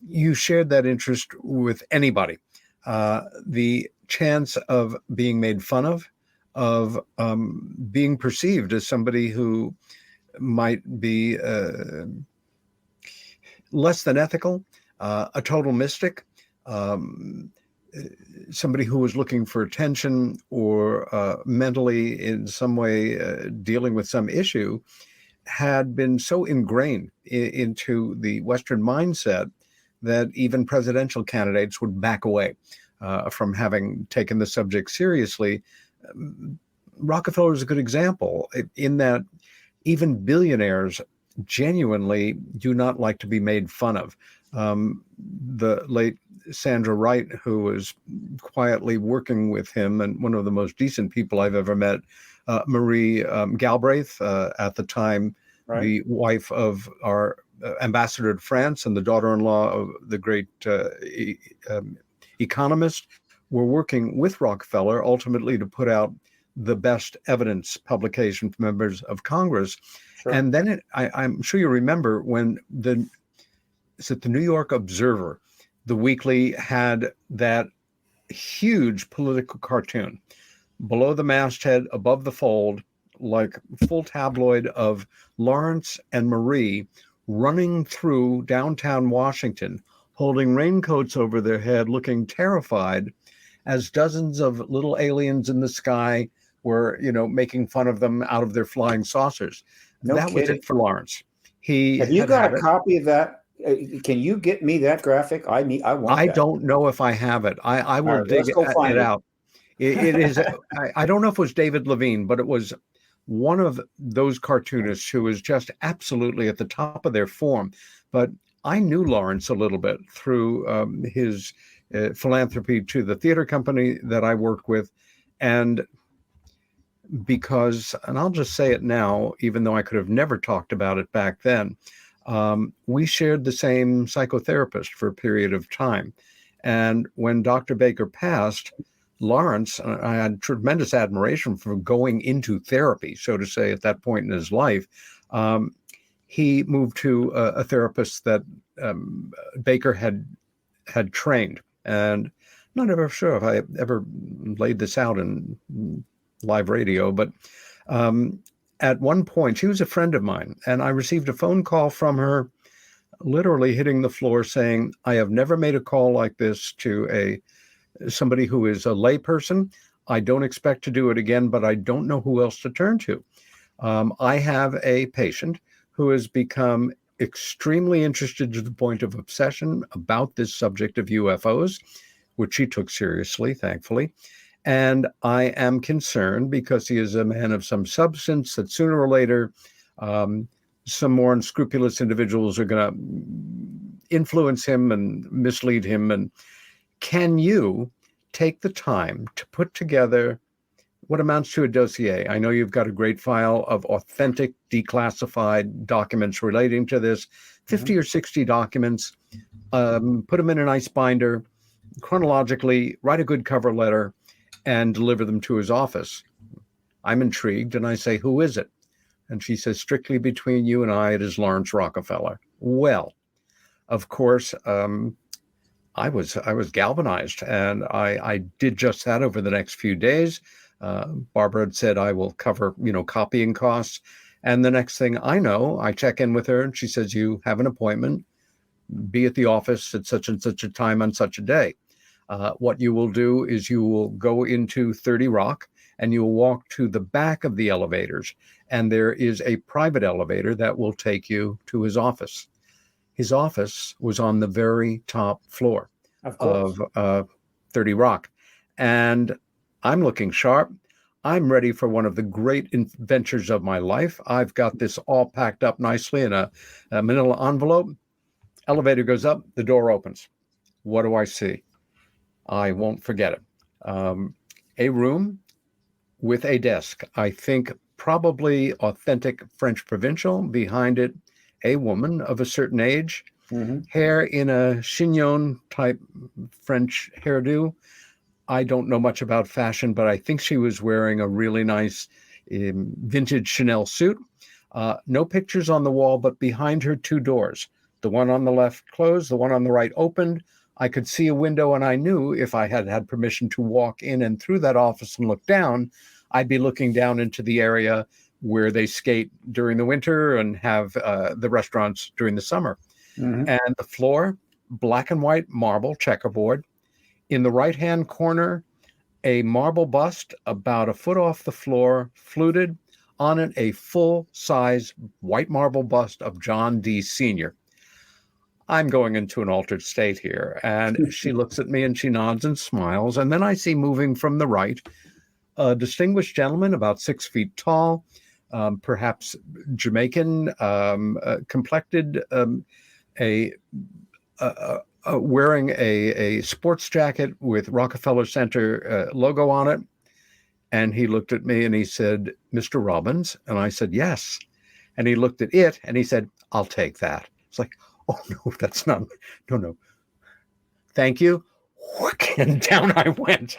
you shared that interest with anybody. The chance of being made fun of being perceived as somebody who might be less than ethical, a total mystic, somebody who was looking for attention or mentally in some way dealing with some issue, had been so ingrained into the Western mindset that even presidential candidates would back away from having taken the subject seriously. Rockefeller is a good example in that even billionaires genuinely do not like to be made fun of. the late Sandra Wright, who was quietly working with him, and one of the most decent people I've ever met, Marie Galbraith, at the time Right. the wife of our ambassador to France and the daughter-in-law of the great economist, were working with Rockefeller ultimately to put out the best evidence publication for members of Congress. Sure. And then I'm sure you remember when the New York Observer, the weekly, had that huge political cartoon below the masthead, above the fold, like full tabloid of Lawrence and Marie running through downtown Washington, holding raincoats over their head, looking terrified, as dozens of little aliens in the sky were, making fun of them out of their flying saucers. No that kidding. Was it for Lawrence. He Have you had got had a it. copy of that? Can you get me that graphic? I want I that. don't know if I have it. I will All right, dig let's go find it it. out. It is. I don't know if it was David Levine, but it was one of those cartoonists who was just absolutely at the top of their form. But I knew Lawrence a little bit through his philanthropy to the theater company that I worked with, and because, and I'll just say it now, even though I could have never talked about it back then, we shared the same psychotherapist for a period of time. And when Dr. Baker passed, Lawrence, I had tremendous admiration for going into therapy, so to say, at that point in his life. He moved to a therapist that Baker had trained. And I'm not ever sure if I ever laid this out in live radio, but at one point, she was a friend of mine, and I received a phone call from her, literally hitting the floor saying, I have never made a call like this to somebody who is a layperson. I don't expect to do it again, but I don't know who else to turn to. I have a patient who has become extremely interested to the point of obsession about this subject of UFOs, which she took seriously, thankfully. And I am concerned because he is a man of some substance that sooner or later, some more unscrupulous individuals are going to influence him and mislead him. And can you take the time to put together what amounts to a dossier? I know you've got a great file of authentic, declassified documents relating to this, 50 or 60 documents, put them in a nice binder, chronologically, write a good cover letter, and deliver them to his office. I'm intrigued, and I say, who is it? And she says, strictly between you and I, it is Lawrence Rockefeller. Well, of course, I was galvanized, and I did just that over the next few days. Barbara had said, I will cover, copying costs. And the next thing I know, I check in with her, and she says, you have an appointment. Be at the office at such and such a time on such a day. What you will do is you will go into 30 Rock and you will walk to the back of the elevators, and there is a private elevator that will take you to his office. His office was on the very top floor of 30 Rock. And I'm looking sharp. I'm ready for one of the great adventures of my life. I've got this all packed up nicely in a manila envelope. Elevator goes up, the door opens. What do I see? I won't forget it. A room with a desk. I think probably authentic French provincial. Behind it, a woman of a certain age, hair in a chignon type French hairdo. I don't know much about fashion, but I think she was wearing a really nice vintage Chanel suit. No pictures on the wall, but behind her, two doors. The one on the left closed, the one on the right opened. I could see a window, and I knew if I had had permission to walk in and through that office and look down, I'd be looking down into the area where they skate during the winter and have the restaurants during the summer. And the floor, black and white marble checkerboard. In the right-hand corner, a marble bust about a foot off the floor, fluted. On it, a full-size white marble bust of John D. Sr. I'm going into an altered state here. And she looks at me and she nods and smiles. And then I see moving from the right, a distinguished gentleman about 6 feet tall, perhaps Jamaican, complected, a wearing a sports jacket with Rockefeller Center logo on it. And he looked at me and he said, "Mr. Robbins?" And I said, "Yes." And he looked at it and he said, "I'll take that." It's like, oh, no, that's not, no. Thank you. And down I went.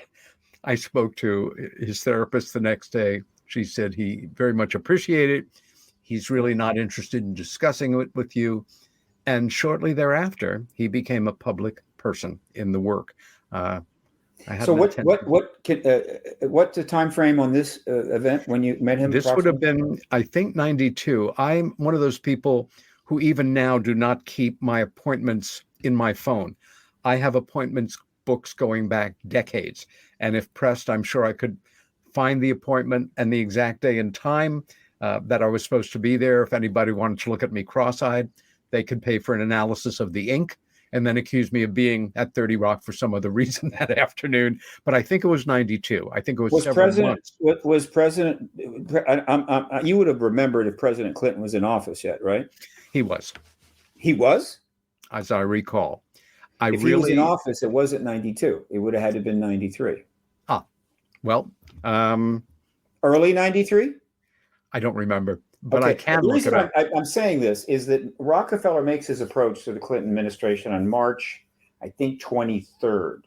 I spoke to his therapist the next day. She said he very much appreciated it. He's really not interested in discussing it with you. And shortly thereafter, he became a public person in the work. So what's the time frame on this event when you met him? This would have been, I think, 92. I'm one of those people who even now do not keep my appointments in my phone. I have appointments books going back decades. And if pressed, I'm sure I could find the appointment and the exact day and time that I was supposed to be there. If anybody wanted to look at me cross-eyed, they could pay for an analysis of the ink and then accuse me of being at 30 Rock for some other reason that afternoon. But I think it was 92. I think it was several months. Was President, you would have remembered if President Clinton was in office yet, right? He was. He was? As I recall. If he was in office, it wasn't 92. It would have had to have been 93. Well. Early 93? I don't remember. But okay. I can the look reason it up. I'm saying this is that Rockefeller makes his approach to the Clinton administration on March, I think, 23rd,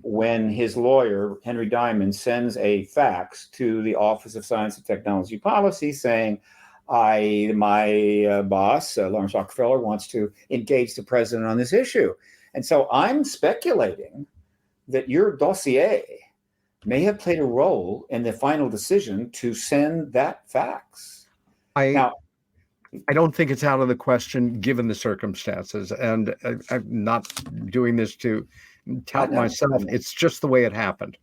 when his lawyer, Henry Diamond, sends a fax to the Office of Science and Technology Policy saying, my boss, Lawrence Rockefeller, wants to engage the president on this issue. And so I'm speculating that your dossier may have played a role in the final decision to send that fax. I don't think it's out of the question given the circumstances, and I'm not doing this to tout myself. It's just the way it happened.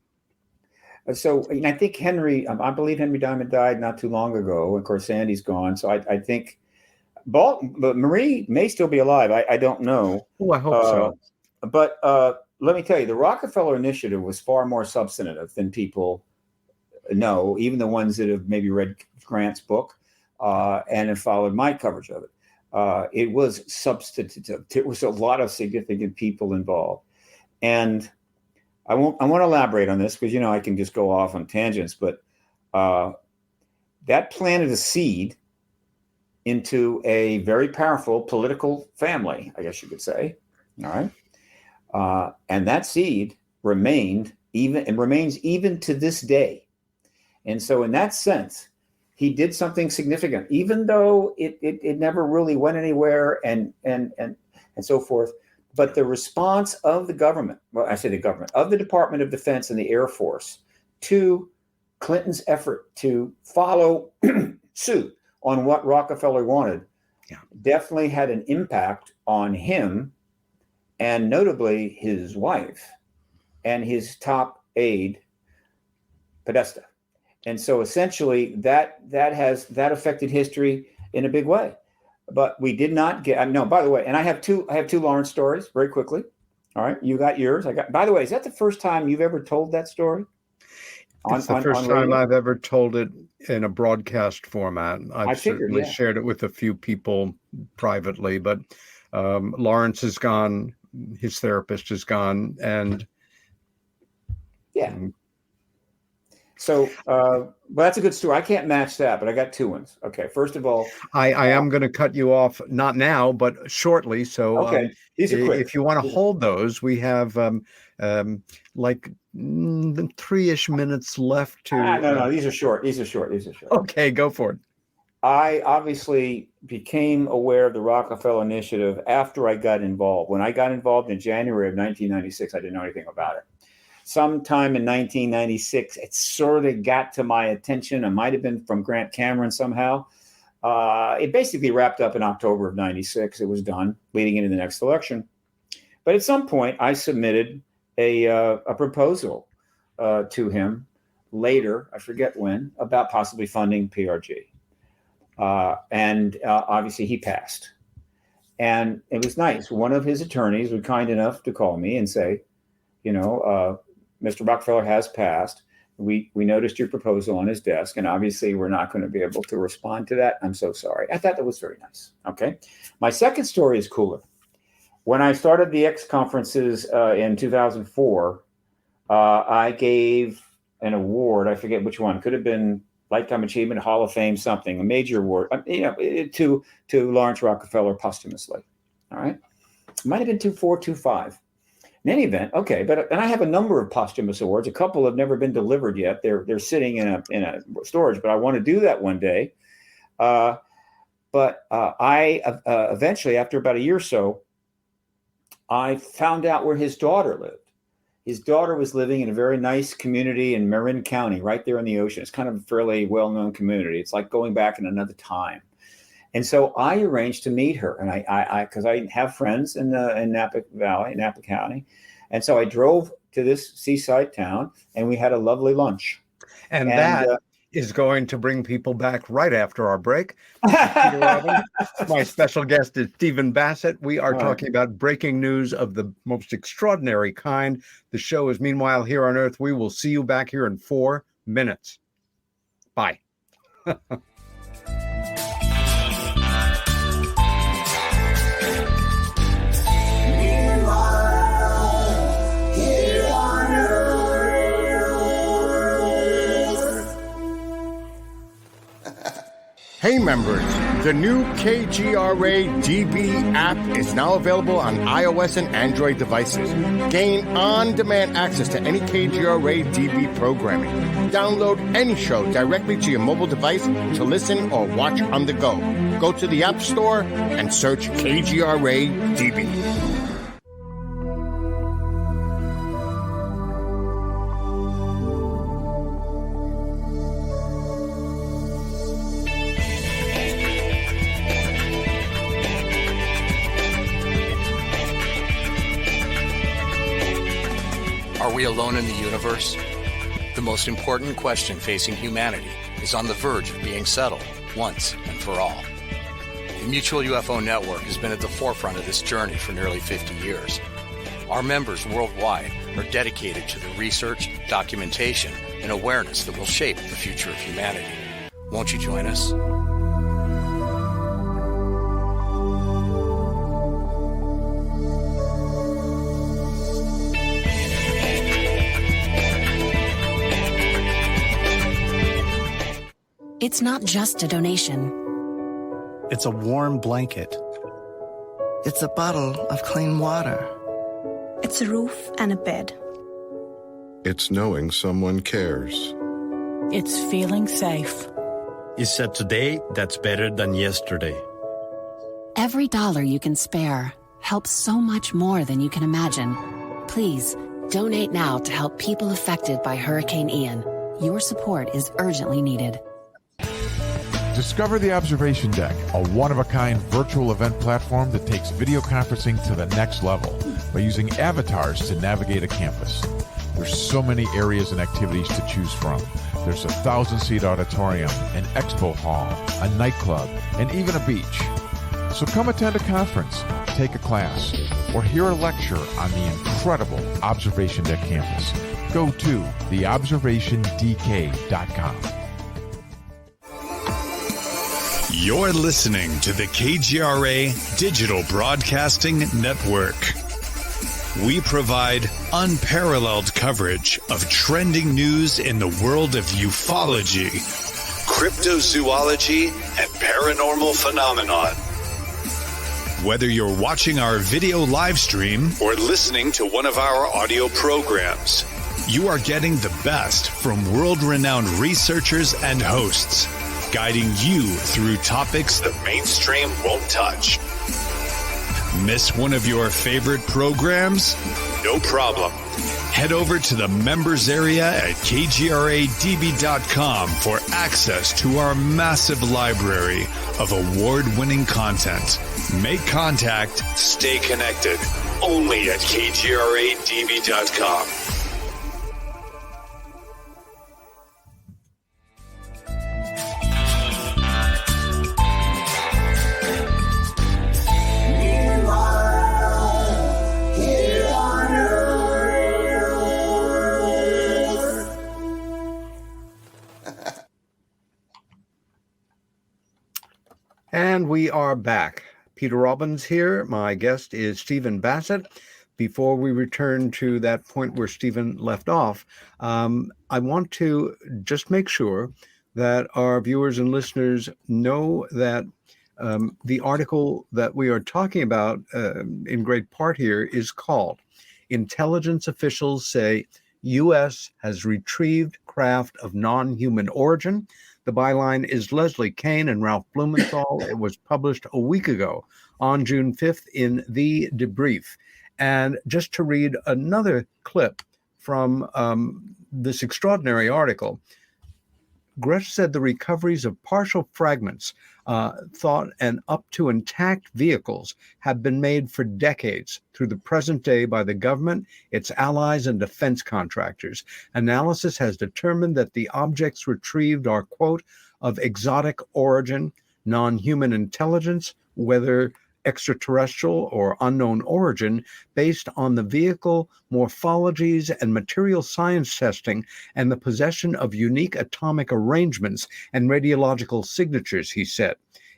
So I think I believe Henry Diamond died not too long ago. Of course, Sandy's gone. So I think but Marie may still be alive. I don't know. Oh, I hope so. But let me tell you, the Rockefeller Initiative was far more substantive than people know, even the ones that have maybe read Grant's book. And have followed my coverage of it. It was substantive. There was a lot of significant people involved. And I want to elaborate on this because, I can just go off on tangents, but that planted a seed into a very powerful political family, I guess you could say. All right. And that seed remains even to this day. And so in that sense, he did something significant, even though it never really went anywhere and so forth. But the response of the government, of the Department of Defense and the Air Force to Clinton's effort to follow suit on what Rockefeller wanted, definitely had an impact on him and notably his wife and his top aide, Podesta. And so essentially that affected history in a big way. But we did not get, no, by the way, and I have two Lawrence stories very quickly. All right. You got yours. By the way, is that the first time you've ever told that story? It's the first time I've ever told it in a broadcast format. I've certainly shared it with a few people privately, but Lawrence is gone. His therapist is gone. And so, well, that's a good story. I can't match that, but I got two ones. Okay. First of all, I am going to cut you off, not now, but shortly. So these are quick. If you want to hold those, we have like 3-ish minutes left to. No, these are short. Okay, go for it. I obviously became aware of the Rockefeller Initiative after I got involved. When I got involved in January of 1996, I didn't know anything about it. Sometime in 1996, it sort of got to my attention. It might have been from Grant Cameron somehow. It basically wrapped up in October of 96. It was done leading into the next election. But at some point, I submitted a proposal to him later, I forget when, about possibly funding PRG. And obviously he passed. And it was nice. One of his attorneys was kind enough to call me and say, Mr. Rockefeller has passed. We noticed your proposal on his desk, and obviously we're not going to be able to respond to that. I'm so sorry. I thought that was very nice. Okay. My second story is cooler. When I started the X conferences in 2004, I gave an award. I forget which one. Could have been Lifetime Achievement, Hall of Fame, something, a major award, to Lawrence Rockefeller posthumously. All right. It might have been 24, 25. In any event, okay. And I have a number of posthumous awards. A couple have never been delivered yet. They're sitting in a storage, but I want to do that one day. But I eventually, after about a year or so, I found out where his daughter lived. His daughter was living in a very nice community in Marin County, right there in the ocean. It's kind of a fairly well-known community. It's like going back in another time. And so I arranged to meet her, and because I have friends in Napa Valley, Napa County, and so I drove to this seaside town, and we had a lovely lunch. And that is going to bring people back right after our break. Peter Robbins. My special guest is Stephen Bassett. We are talking about breaking news of the most extraordinary kind. The show is Meanwhile Here on Earth. We will see you back here in 4 minutes. Bye. Hey members, the new KGRA DB app is now available on iOS and Android devices. Gain on-demand access to any KGRA DB programming. Download any show directly to your mobile device to listen or watch on the go. Go to the App Store and search KGRA DB. Are we alone in the universe? The most important question facing humanity is on the verge of being settled once and for all. The Mutual UFO Network has been at the forefront of this journey for nearly 50 years. Our members worldwide are dedicated to the research, documentation, and awareness that will shape the future of humanity. Won't you join us? It's not just a donation. It's a warm blanket. It's a bottle of clean water. It's a roof and a bed. It's knowing someone cares. It's feeling safe. It's a today that's better than yesterday. Every dollar you can spare helps so much more than you can imagine. Please, donate now to help people affected by Hurricane Ian. Your support is urgently needed. Discover the Observation Deck, a one-of-a-kind virtual event platform that takes video conferencing to the next level by using avatars to navigate a campus. There's so many areas and activities to choose from. There's a 1,000-seat auditorium, an expo hall, a nightclub, and even a beach. So come attend a conference, take a class, or hear a lecture on the incredible Observation Deck campus. Go to theobservationdk.com. You're listening to the KGRA Digital Broadcasting Network. We provide unparalleled coverage of trending news in the world of ufology, cryptozoology, and paranormal phenomenon. Whether you're watching our video live stream or listening to one of our audio programs, you are getting the best from world-renowned researchers and hosts, guiding you through topics the mainstream won't touch. Miss one of your favorite programs? No problem. Head over to the members area at kgradb.com for access to our massive library of award-winning content. Make contact, stay connected, only at kgradb.com. And we are back. Peter Robbins here. My guest is Stephen Bassett. Before we return to that point where Stephen left off, I want to just make sure that our viewers and listeners know that the article that we are talking about in great part here is called Intelligence Officials Say U.S. Has Retrieved Craft of Non-Human Origin. The byline is Leslie Kane and Ralph Blumenthal. It was published a week ago on June 5th in The Debrief. And just to read another clip from this extraordinary article, Gresh said the recoveries of partial fragments thought and up to intact vehicles have been made for decades through the present day by the government, its allies, and defense contractors. Analysis has determined that the objects retrieved are, quote, of exotic origin, non-human intelligence, whether extraterrestrial or unknown origin, based on the vehicle morphologies and material science testing and the possession of unique atomic arrangements and radiological signatures, he said.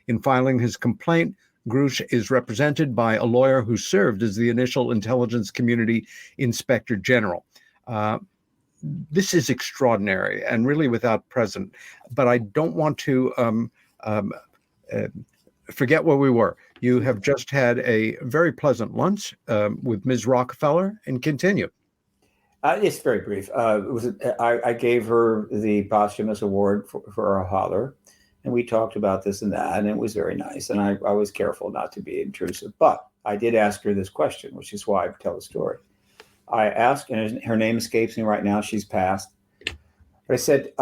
In filing his complaint, Grush is represented by a lawyer who served as the initial intelligence community inspector general. This is extraordinary and really without precedent, but I don't want to forget where we were. You have just had a very pleasant lunch with Ms. Rockefeller, and continue. It's very brief. I gave her the posthumous award for her holler, and we talked about this and that, and it was very nice. And I was careful not to be intrusive, but I did ask her this question, which is why I tell the story. I asked, and her name escapes me right now. She's passed. But I said,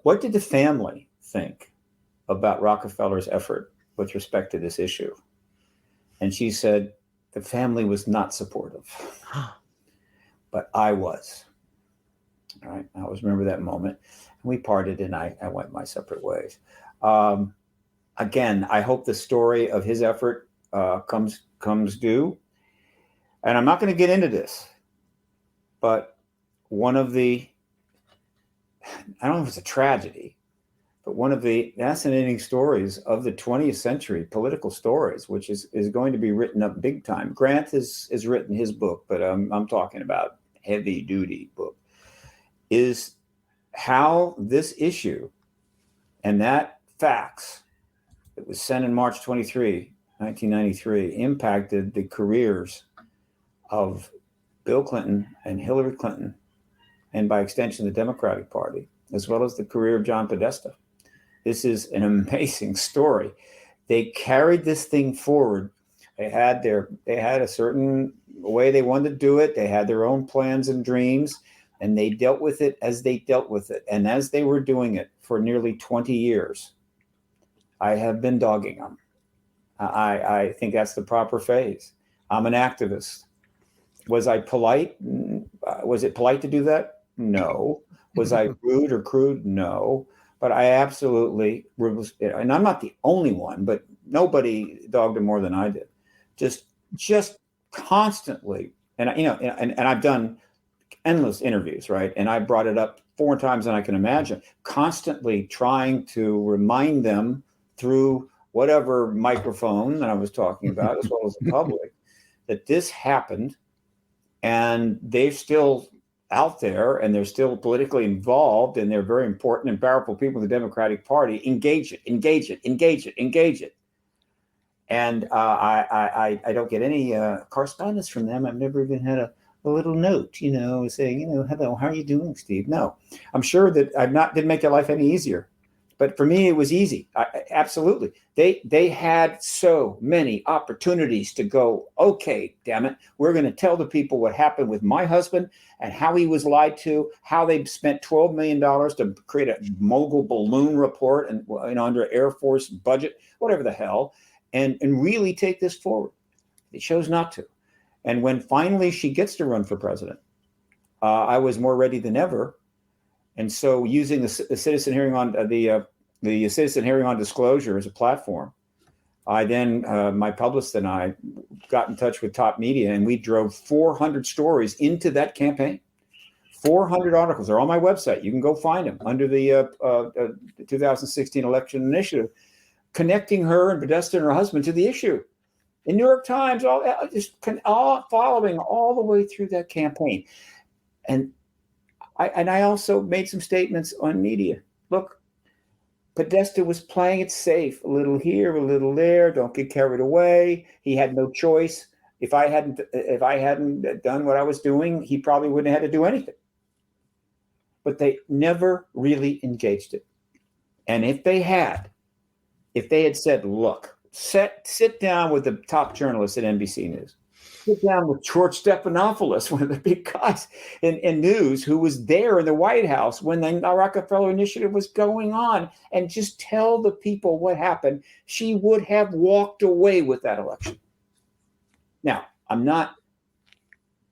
what did the family think about Rockefeller's effort with respect to this issue? And she said, the family was not supportive, but I was. All right. I always remember that moment. And we parted and I went my separate ways. Again, I hope the story of his effort comes due. And I'm not going to get into this, but one of the, I don't know if it's a tragedy, but one of the fascinating stories of the 20th century, political stories, which is going to be written up big time. Grant has written his book, but I'm talking about heavy duty book, is how this issue and that fax that was sent in March 23, 1993, impacted the careers of Bill Clinton and Hillary Clinton, and by extension, the Democratic Party, as well as the career of John Podesta. This is an amazing story. They carried this thing forward. They had a certain way they wanted to do it. They had their own plans and dreams, and they dealt with it as they dealt with it. And as they were doing it for nearly 20 years, I have been dogging them. I think that's the proper phase. I'm an activist. Was I polite? Was it polite to do that? No. Was I rude or crude? No. But I absolutely, and I'm not the only one, but nobody dogged him more than I did. Just constantly, and I've done endless interviews, right? And I brought it up 4 times than I can imagine, constantly trying to remind them through whatever microphone that I was talking about, as well as the public, that this happened, and they're still out there, and they're still politically involved, and they're very important and powerful people in the Democratic Party. Engage it. And I don't get any correspondence from them. I've never even had a little note, saying, hello, how are you doing, Steve? No, I'm sure that didn't make their life any easier. But for me, it was easy. Absolutely. They had so many opportunities to go, okay, damn it, we're going to tell the people what happened with my husband and how he was lied to, how they spent $12 million to create a mogul balloon report and under Air Force budget, whatever the hell, and really take this forward. They chose not to. And when finally she gets to run for president, I was more ready than ever. And so, using the citizen hearing on the citizen hearing on disclosure as a platform, I then my publicist and I got in touch with Top Media, and we drove 400 stories into that campaign. 400 articles are on my website. You can go find them under the 2016 election initiative, connecting her and Podesta and her husband to the issue. The New York Times, all following all the way through that campaign. And I also made some statements on media. Look, Podesta was playing it safe, a little here, a little there. Don't get carried away. He had no choice. If I hadn't done what I was doing, he probably wouldn't have had to do anything. But they never really engaged it. And if they had said, look, sit down with the top journalists at NBC News, sit down with George Stephanopoulos, one of the big guys in news, who was there in the White House when the Rockefeller Initiative was going on, and just tell the people what happened, she would have walked away with that election. Now, I'm not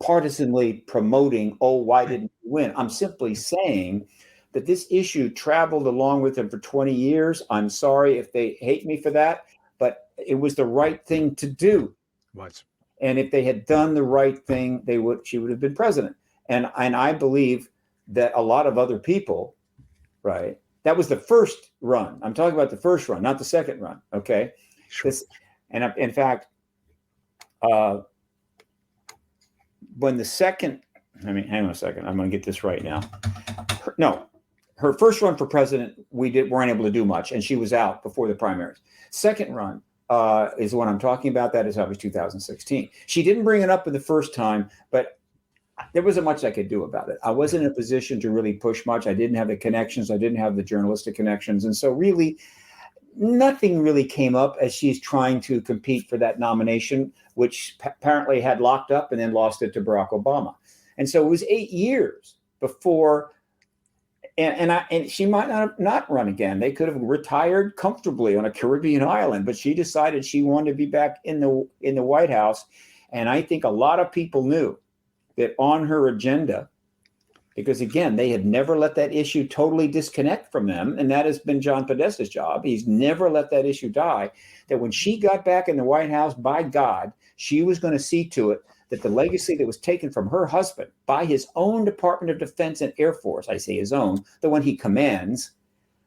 partisanly promoting, why didn't you win? I'm simply saying that this issue traveled along with them for 20 years. I'm sorry if they hate me for that, but it was the right thing to do. What? And if they had done the right thing, she would have been president. And I believe that a lot of other people, right? That was the first run. I'm talking about the first run, not the second run. Okay. Sure. In fact, when the second, hang on a second. I'm going to get this right now. Her first run for president, weren't able to do much, and she was out before the primaries. Second run is the one I'm talking about. That is obviously 2016. She didn't bring it up in the first time, but there wasn't much I could do about it. I wasn't in a position to really push much. I didn't have the connections. I didn't have the journalistic connections. And so really, nothing really came up as she's trying to compete for that nomination, which apparently had locked up and then lost it to Barack Obama. And so it was 8 years before, and she might not run again. They could have retired comfortably on a Caribbean island, but she decided she wanted to be back in the White House. And I think a lot of people knew that on her agenda, because again, they had never let that issue totally disconnect from them. And that has been John Podesta's job. He's never let that issue die, that when she got back in the White House, by God, she was going to see to it that the legacy that was taken from her husband by his own Department of Defense and Air Force, I say his own, the one he commands,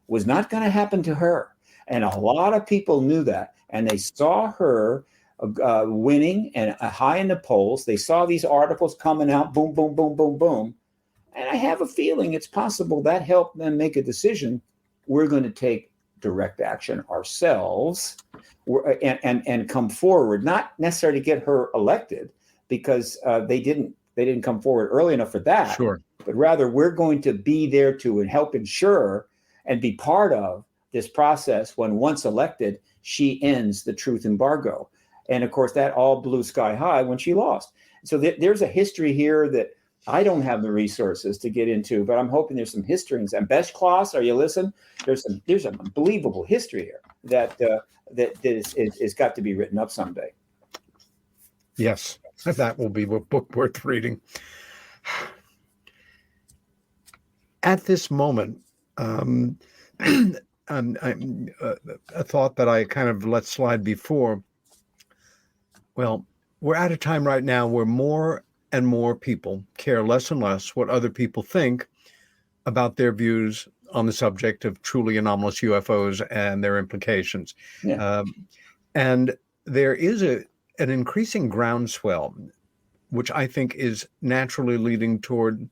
was not going to happen to her. And a lot of people knew that. And they saw her winning and high in the polls. They saw these articles coming out, boom, boom, boom, boom, boom. And I have a feeling it's possible that helped them make a decision. We're going to take direct action ourselves and come forward, not necessarily to get her elected, because they didn't come forward early enough for that. Sure. But rather, we're going to be there to help ensure and be part of this process when, once elected, she ends the truth embargo. And of course, that all blew sky high when she lost. So there's a history here that I don't have the resources to get into, but I'm hoping there's some history. And Best Claus, are you listening? There's some unbelievable history here that is got to be written up someday. Yes, that will be a book worth reading. At this moment, a thought that I kind of let slide before. Well, we're at a time right now where more and more people care less and less what other people think about their views on the subject of truly anomalous UFOs and their implications. Yeah. And there is an increasing groundswell, which I think is naturally leading toward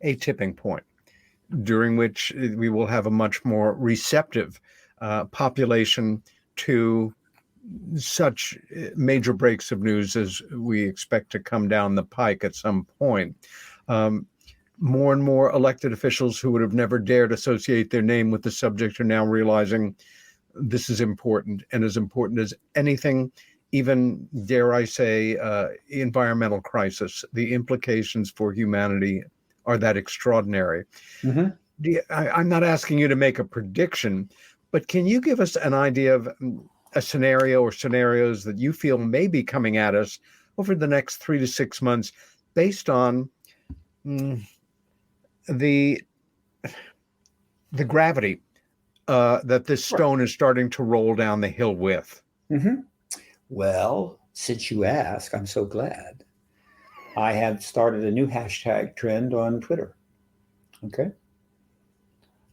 a tipping point, during which we will have a much more receptive population to such major breaks of news as we expect to come down the pike at some point. More and more elected officials who would have never dared associate their name with the subject are now realizing this is important, and as important as anything, even, dare I say, environmental crisis. The implications for humanity are that extraordinary. Mm-hmm. I'm not asking you to make a prediction, but can you give us an idea of a scenario or scenarios that you feel may be coming at us over the next 3 to 6 months based on the gravity that this stone is starting to roll down the hill with? Mm-hmm. Well, since you ask, I'm so glad. I have started a new hashtag trend on Twitter. Okay.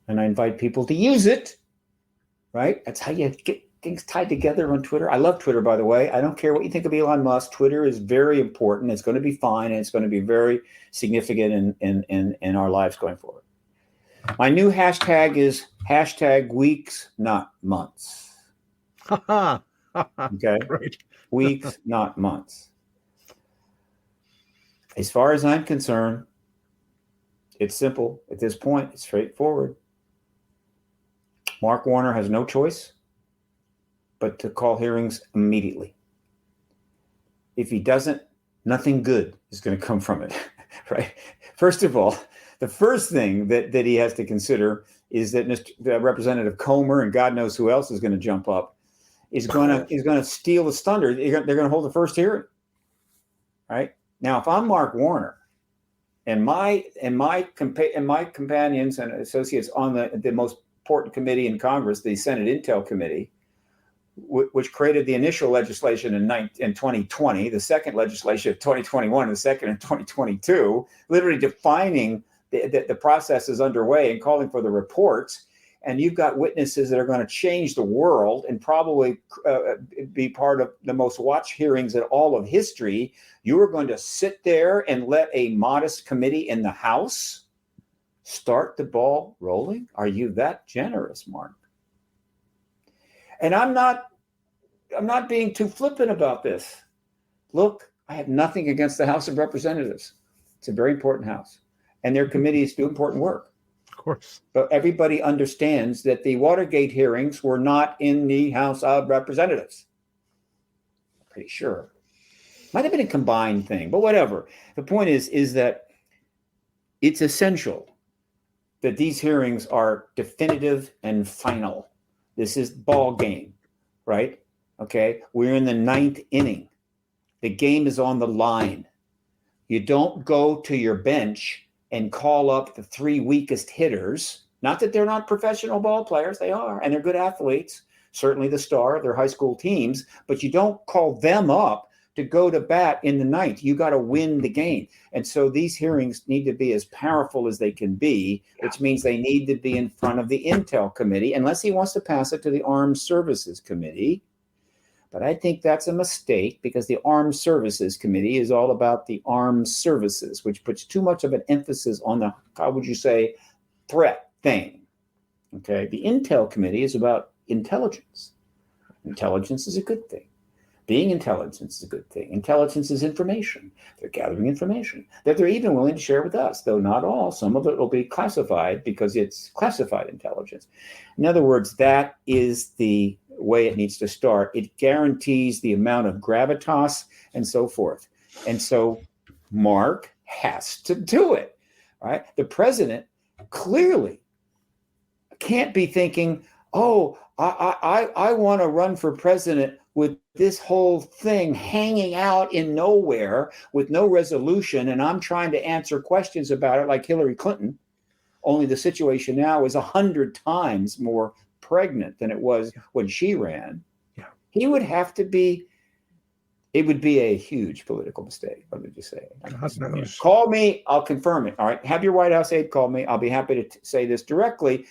And I invite people to use it, right? That's how you things tied together on Twitter. I love Twitter, by the way. I don't care what you think of Elon Musk. Twitter is very important. It's going to be fine, and it's going to be very significant in our lives going forward. My new hashtag is #weeks, not months. Okay? Right. Weeks, not months. As far as I'm concerned, it's simple. At this point, it's straightforward. Mark Warner has no choice but to call hearings immediately. If he doesn't, nothing good is going to come from it, right? First of all, the first thing that he has to consider is that Representative Comer and God knows who else is going to jump up is going to steal the thunder. They're going to hold the first hearing, right? Now, if I'm Mark Warner and my companions and associates on the most important committee in Congress, the Senate Intel Committee, which created the initial legislation in 2020, the second legislation of 2021, and the second in 2022, literally defining the process is underway and calling for the reports. And you've got witnesses that are going to change the world and probably be part of the most watched hearings in all of history. You are going to sit there and let a modest committee in the House start the ball rolling? Are you that generous, Mark? And I'm not being too flippant about this. Look, I have nothing against the House of Representatives. It's a very important house, and their committees do important work. Of course. But everybody understands that the Watergate hearings were not in the House of Representatives. Pretty sure. Might have been a combined thing, but whatever. The point is that it's essential that these hearings are definitive and final. This is ball game, right? Okay, we're in the 9th inning. The game is on the line. You don't go to your bench and call up the 3 weakest hitters. Not that they're not professional ball players, they are, and they're good athletes, certainly the star of their high school teams, but you don't call them up to go to bat in the 9th. You got to win the game. And so these hearings need to be as powerful as they can be, which means they need to be in front of the Intel Committee, unless he wants to pass it to the Armed Services Committee. But I think that's a mistake, because the Armed Services Committee is all about the armed services, which puts too much of an emphasis on the, how would you say, threat thing. Okay, the Intel Committee is about intelligence. Intelligence is a good thing. Being intelligence is a good thing. Intelligence is information. They're gathering information that they're even willing to share with us, though not all. Some of it will be classified because it's classified intelligence. In other words, that is the way it needs to start. It guarantees the amount of gravitas and so forth. And so Mark has to do it, right? The president clearly can't be thinking, oh, I want to run for president with this whole thing hanging out in nowhere with no resolution, and I'm trying to answer questions about it like Hillary Clinton, only the situation now is 100 times more pregnant than it was when she ran. Yeah. He would have to be, it would be a huge political mistake, let me just say. Call me, I'll confirm it, all right? Have your White House aide call me. I'll be happy to say this directly.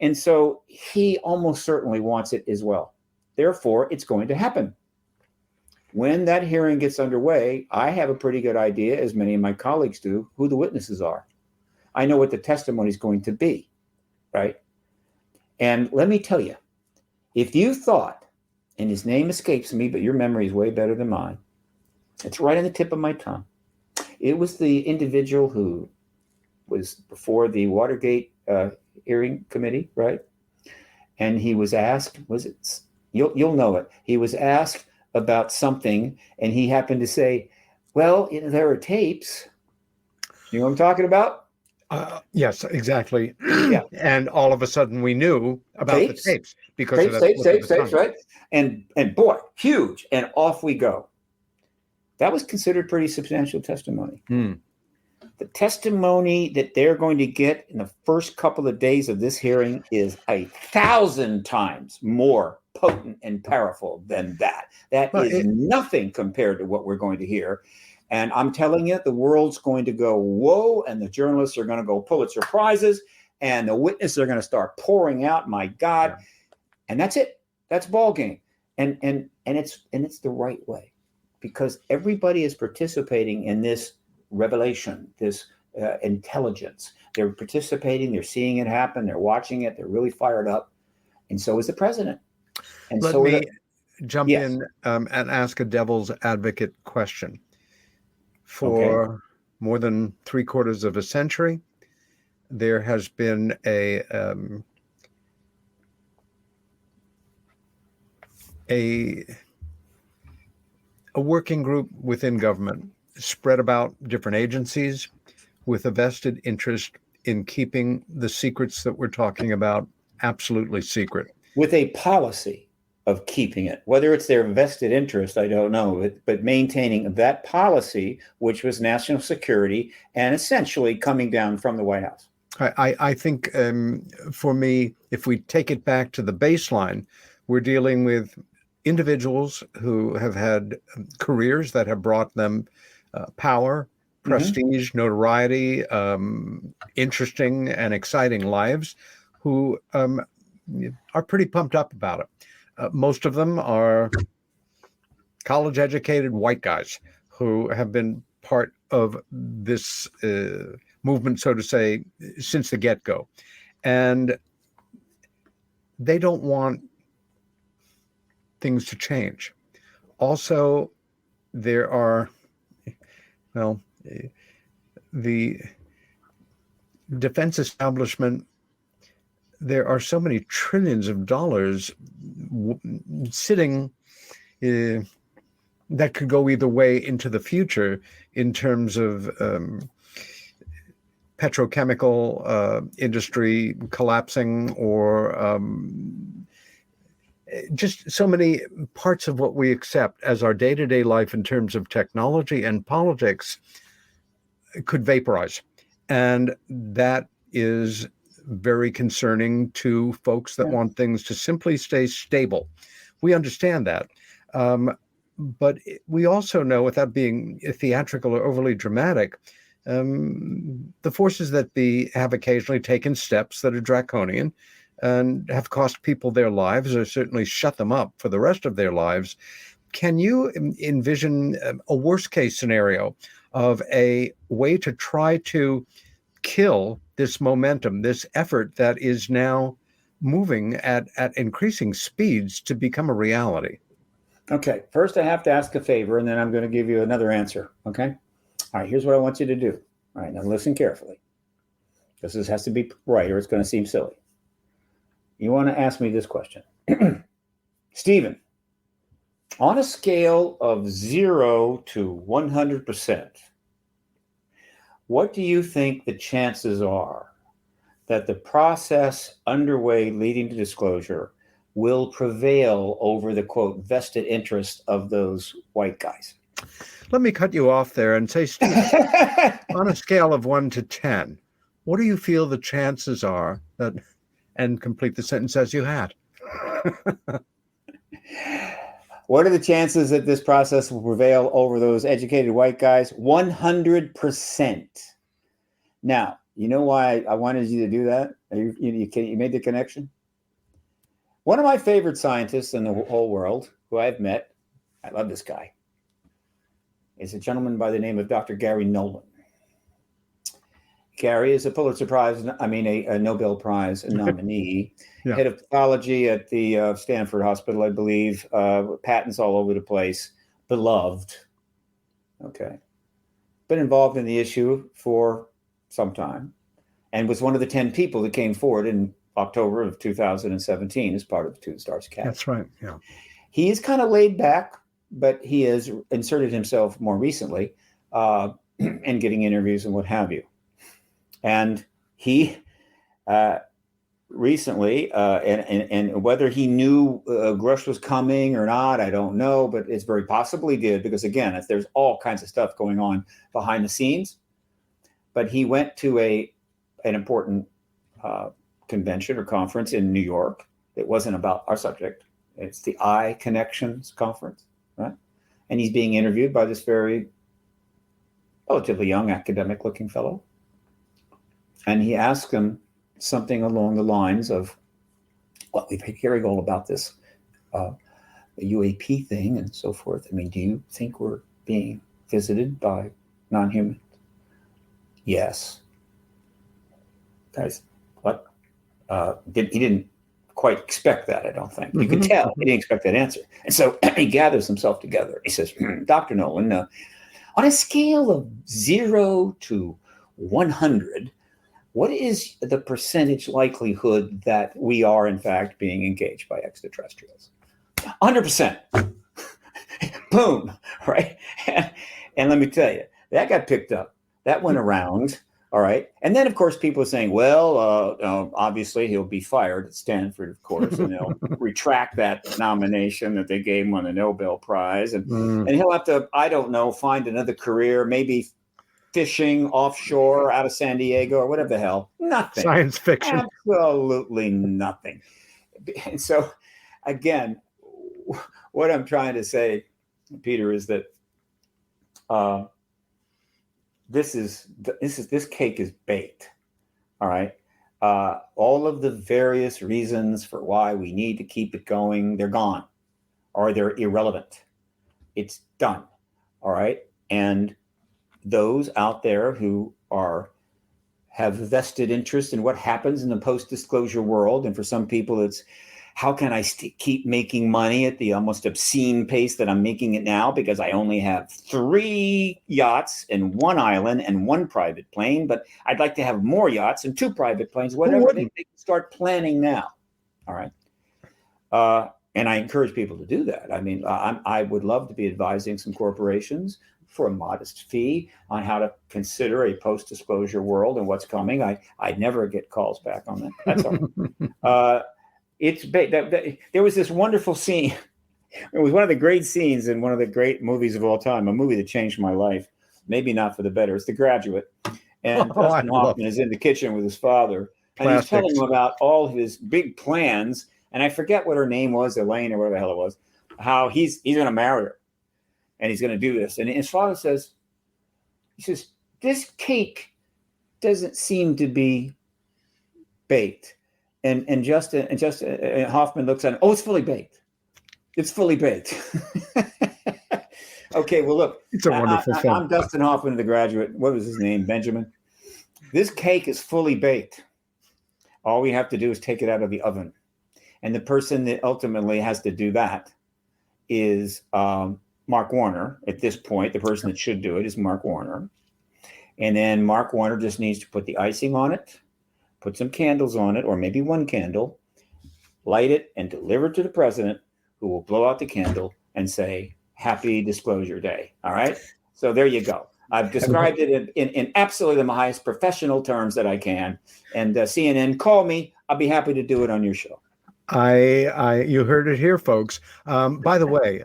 And so he almost certainly wants it as well. Therefore, it's going to happen. When that hearing gets underway, I have a pretty good idea, as many of my colleagues do, who the witnesses are. I know what the testimony is going to be, right? And let me tell you, if you thought, and his name escapes me, but your memory is way better than mine, it's right on the tip of my tongue. It was the individual who was before the Watergate hearing committee, right? And he was asked, was it, you'll know it. He was asked about something, and he happened to say, well, you know, there are tapes. You know what I'm talking about? Yes, exactly. Yeah. And all of a sudden we knew about the tapes because of that. Tapes, right? And boy, huge. And off we go. That was considered pretty substantial testimony. The testimony that they're going to get in the first couple of days of this hearing is 1,000 times more potent and powerful than that. That is nothing compared to what we're going to hear. And I'm telling you, the world's going to go, whoa, and the journalists are going to go Pulitzer Prizes, and the witnesses are going to start pouring out, my God. And that's it. That's ball game. And it's the right way, because everybody is participating in this revelation, this intelligence. They're participating, they're seeing it happen, they're watching it, they're really fired up. And so is the president. And Let so me jump in and ask a devil's advocate question. For more than 3/4 of a century, there has been a working group within government spread about different agencies with a vested interest in keeping the secrets that we're talking about absolutely secret. With a policy of keeping it, whether it's their vested interest, I don't know, but maintaining that policy, which was national security and essentially coming down from the White House. I think for me, if we take it back to the baseline, we're dealing with individuals who have had careers that have brought them power, prestige, notoriety, interesting and exciting lives, who are pretty pumped up about it. Most of them are college-educated white guys who have been part of this movement, so to say, since the get-go. And they don't want things to change. Also, there are, the defense establishment, there are so many trillions of dollars sitting that could go either way into the future in terms of petrochemical industry collapsing, or just so many parts of what we accept as our day-to-day life in terms of technology and politics could vaporize. And that is very concerning to folks that want things to simply stay stable. We understand that. But we also know, without being theatrical or overly dramatic, the forces that be have occasionally taken steps that are draconian and have cost people their lives, or certainly shut them up for the rest of their lives. Can you envision a worst case scenario of a way to try to kill this momentum, this effort that is now moving at increasing speeds to become a reality? Okay, first I have to ask a favor, and then I'm going to give you another answer, okay? All right, here's what I want you to do. All right, now listen carefully, because this has to be right or it's going to seem silly. You want to ask me this question. Stephen, on a scale of 0 to 100%, what do you think the chances are that the process underway leading to disclosure will prevail over the, quote, vested interest of those white guys? Let me cut you off there and say, Steve, on a scale of 1 to 10, what do you feel the chances are that, and complete the sentence as you had. What are the chances that this process will prevail over those educated white guys? 100%. Now, you know why I wanted you to do that? You made the connection? One of my favorite scientists in the whole world, who I've met, I love this guy, is a gentleman by the name of Dr. Gary Nolan. Gary is a a Nobel Prize nominee, head of pathology at the Stanford Hospital, I believe, patents all over the place, beloved, okay, been involved in the issue for some time, and was one of the 10 people that came forward in October of 2017 as part of the To the Stars Academy. That's right, yeah. He is kind of laid back, but he has inserted himself more recently in getting interviews and what have you. And he recently, and whether he knew Grush was coming or not, I don't know, but it's very possible he did, because again, there's all kinds of stuff going on behind the scenes. But he went to an important convention or conference in New York. It wasn't about our subject. It's the Eye Connections Conference, right? And he's being interviewed by this very relatively young academic-looking fellow. And he asked him something along the lines of what we've been hearing all about this the UAP thing and so forth. I mean, do you think we're being visited by non-humans? Yes. Guys, what? He didn't quite expect that, I don't think. You could tell he didn't expect that answer. And so he gathers himself together. He says, Dr. Nolan, on a scale of 0 to 100, what is the percentage likelihood that we are, in fact, being engaged by extraterrestrials? 100%. Boom. Right? And let me tell you, that got picked up. That went around. All right. And then, of course, people are saying, well, obviously he'll be fired at Stanford, of course, and they'll retract that nomination that they gave him on the Nobel Prize. And he'll have to, I don't know, find another career, maybe fishing offshore out of San Diego or whatever the hell. Nothing. Science fiction. Absolutely nothing. And so, again, what I'm trying to say, Peter, is that this cake is baked. All right. All of the various reasons for why we need to keep it going, they're gone, or they're irrelevant. It's done. All right. And those out there who have vested interest in what happens in the post-disclosure world, and for some people it's, how can I keep making money at the almost obscene pace that I'm making it now, because I only have 3 yachts and 1 island and 1 private plane, but I'd like to have more yachts and 2 private planes, whatever. They can start planning now. All right. And I encourage people to do that. I mean, I would love to be advising some corporations for a modest fee on how to consider a post-disclosure world and what's coming. I never get calls back on that. That's all. There was this wonderful scene. It was one of the great scenes in one of the great movies of all time, a movie that changed my life, maybe not for the better. It's The Graduate. And Dustin Hoffman is in the kitchen with his father, and he's telling him about all his big plans. And I forget what her name was, Elaine or whatever the hell it was, how he's going to marry her and he's going to do this. And his father says, this cake doesn't seem to be baked. And Justin Hoffman looks at him. Oh, it's fully baked. It's fully baked. Okay, well, look. It's a wonderful film. I'm Dustin Hoffman, The Graduate. What was his name? Benjamin. This cake is fully baked. All we have to do is take it out of the oven. And the person that ultimately has to do that is Mark Warner. At this point, the person that should do it is Mark Warner. And then Mark Warner just needs to put the icing on it, put some candles on it, or maybe 1 candle, light it, and deliver it to the president, who will blow out the candle and say, Happy Disclosure Day. All right? So there you go. I've described it in absolutely the highest professional terms that I can. And CNN, call me. I'll be happy to do it on your show. You heard it here, folks. By the way,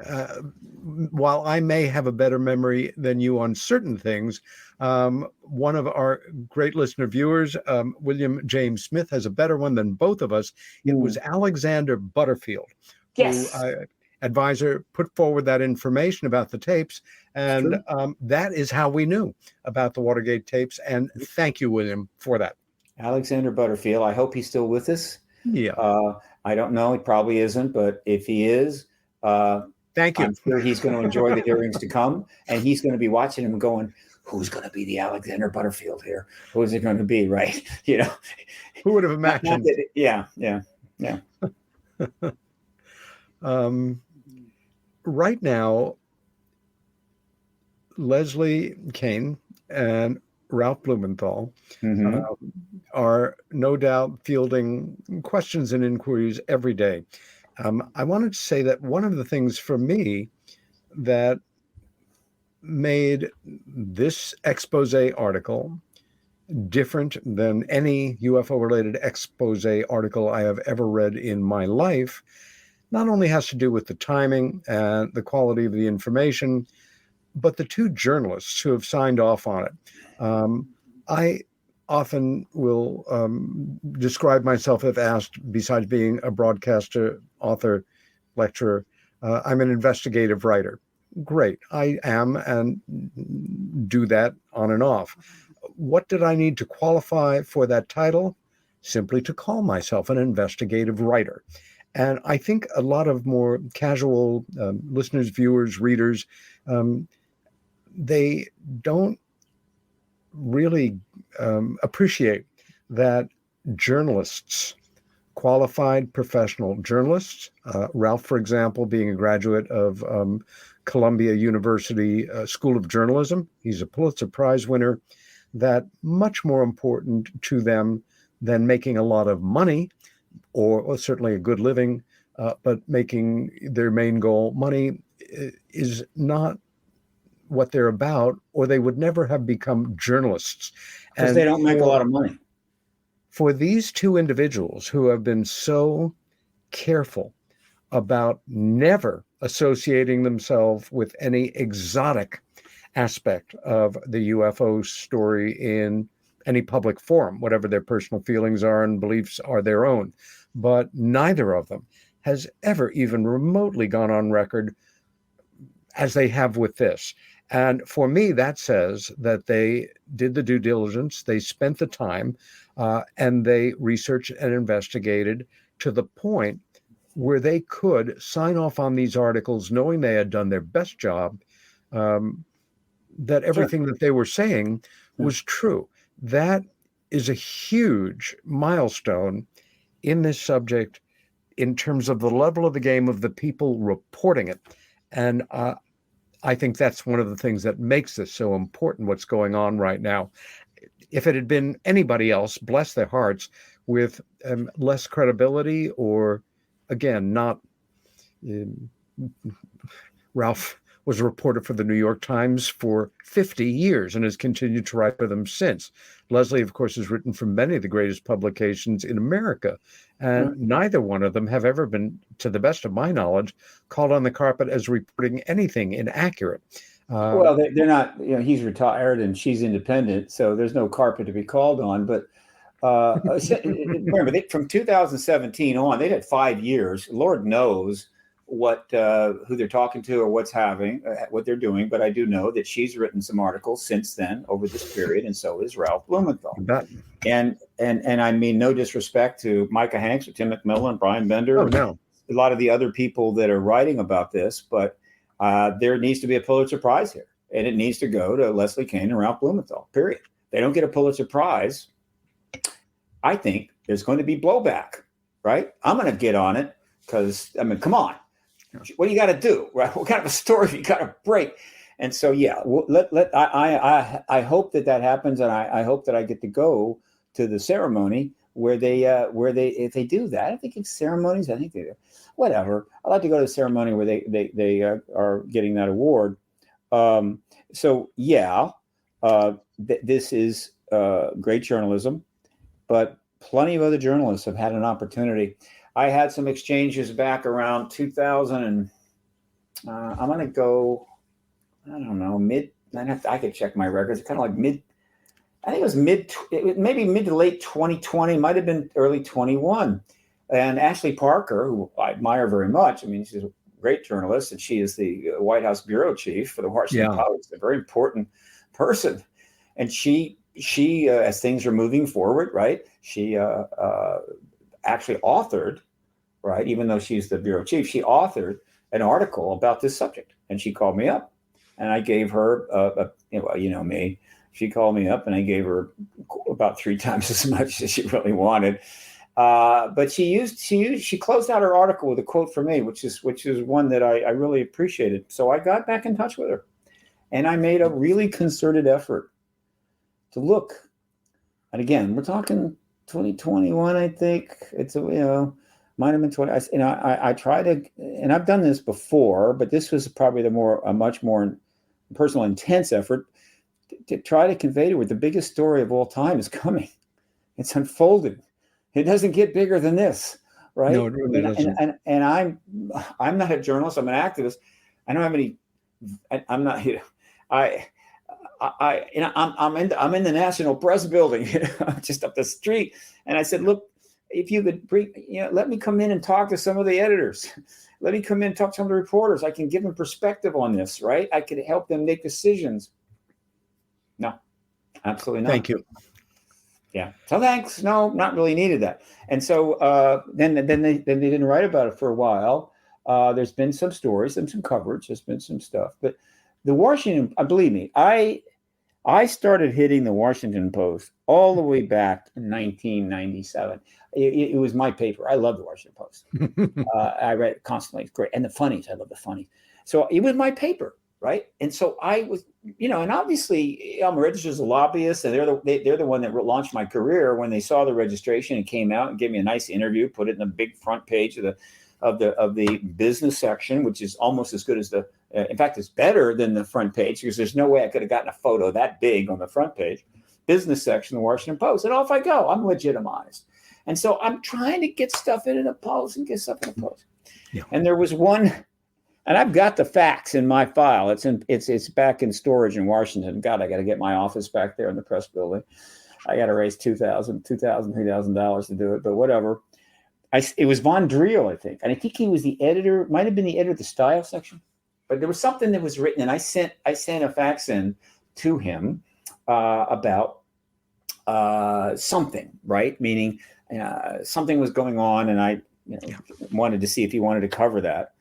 while I may have a better memory than you on certain things, one of our great listener viewers, William James Smith, has a better one than both of us. It was Alexander Butterfield, yes, who advisor put forward that information about the tapes, and that is how we knew about the Watergate tapes. And thank you, William, for that. Alexander Butterfield. I hope he's still with us. Yeah. I don't know. He probably isn't, but if he is, thank you. I'm sure he's going to enjoy the hearings to come, and he's going to be watching him going, who's going to be the Alexander Butterfield here? Who is it going to be, right? You know, who would have imagined? Yeah. Right now, Leslie Kean and Ralph Blumenthal are no doubt fielding questions and inquiries every day. I wanted to say that one of the things for me that made this expose article different than any UFO-related expose article I have ever read in my life not only has to do with the timing and the quality of the information, but the 2 journalists who have signed off on it. I often will describe myself, if asked, besides being a broadcaster, author, lecturer, I'm an investigative writer. Great, I am, and do that on and off. What did I need to qualify for that title? Simply to call myself an investigative writer. And I think a lot of more casual listeners, viewers, readers, they don't really appreciate that journalists, qualified professional journalists, Ralph, for example, being a graduate of Columbia University School of Journalism, he's a Pulitzer Prize winner, that much more important to them than making a lot of money or certainly a good living, but making their main goal money is not what they're about, or they would never have become journalists. Because they don't make a lot of money. For these two individuals who have been so careful about never associating themselves with any exotic aspect of the UFO story in any public forum, whatever their personal feelings are and beliefs are their own. But neither of them has ever even remotely gone on record as they have with this. And for me, that says that they did the due diligence, they spent the time, and they researched and investigated to the point where they could sign off on these articles knowing they had done their best job, that everything that they were saying was true. That is a huge milestone in this subject in terms of the level of the game of the people reporting it. And I think that's one of the things that makes this so important, what's going on right now. If it had been anybody else, bless their hearts, with less credibility or, again, not... Ralph was a reporter for the New York Times for 50 years and has continued to write for them since. Leslie, of course, has written for many of the greatest publications in America, and neither one of them have ever been, to the best of my knowledge, called on the carpet as reporting anything inaccurate. Well, they're not, he's retired and she's independent, so there's no carpet to be called on. But remember, from 2017 on, they'd had 5 years. Lord knows who they're talking to or what they're doing. But I do know that she's written some articles since then over this period, and so is Ralph Blumenthal. And I mean, no disrespect to Micah Hanks or Tim McMillan, Brian Bender, a lot of the other people that are writing about this, but there needs to be a Pulitzer Prize here, and it needs to go to Leslie Kean and Ralph Blumenthal, period. They don't get a Pulitzer Prize. I think there's going to be blowback, right? I'm going to get on it because, I mean, come on. What do you got to do, right? What kind of a story you got to break? And so, yeah, I hope that happens, and I hope that I get to go to the ceremony where they if they do that. I think it's ceremonies. I think they do. Whatever. I'd like to go to the ceremony where they are getting that award. This is great journalism, but plenty of other journalists have had an opportunity. I had some exchanges back around 2000, and I'm going to go, I don't know, I could check my records. It's kind of like I think it was maybe mid to late 2020, might have been early 21. And Ashley Parker, who I admire very much, I mean, she's a great journalist, and she is the White House bureau chief for the Washington Post, a very important person. And she as things are moving forward, right, she actually authored, right, even though she's the bureau chief, she authored an article about this subject. And she called me up, and I gave her, me, she called me up and I gave her about 3 times as much as she really wanted. But she closed out her article with a quote from me, which is one that I really appreciated. So I got back in touch with her, and I made a really concerted effort to look. And again, we're talking 2021, I think. It's might have been 20. I try to, and I've done this before, but this was probably a much more personal, intense effort to try to convey to her the biggest story of all time is coming. It's unfolding. It doesn't get bigger than this, right? No, it really doesn't. And I'm not a journalist. I'm an activist. I don't have any. I'm not here. I'm in the National Press Building, just up the street. And I said, look, if you could let me come in and talk to some of the editors. Let me come in and talk to some of the reporters. I can give them perspective on this, right? I could help them make decisions. No, absolutely not. Thank you. Yeah. So thanks. No, not really needed that. And so then they didn't write about it for a while. There's been some stories, some coverage. There's been some stuff, but the Washington. Believe me, I started hitting the Washington Post all the way back in 1997. It was my paper. I love the Washington Post. I read it constantly. It's great. And the funnies. I love the funnies. So it was my paper, right? And so I was, and obviously I'm registered as a lobbyist, and they're the one that launched my career when they saw the registration and came out and gave me a nice interview, put it in the big front page of the business section, which is almost as good as in fact, it's better than the front page, because there's no way I could have gotten a photo that big on the front page. Business section, the Washington Post, and off I go. I'm legitimized, and so I'm trying to get stuff into the Post and get stuff in the Post. Yeah. And there was one, and I've got the facts in my file. It's back in storage in Washington. God, I got to get my office back there in the press building. I got to raise $3,000 to do it, but whatever. It was Von Driel, I think, and I think he was the editor. Might have been the editor of the style section. But there was something that was written, and I sent a fax in to him about something, right? Meaning something was going on, and I wanted to see if he wanted to cover that.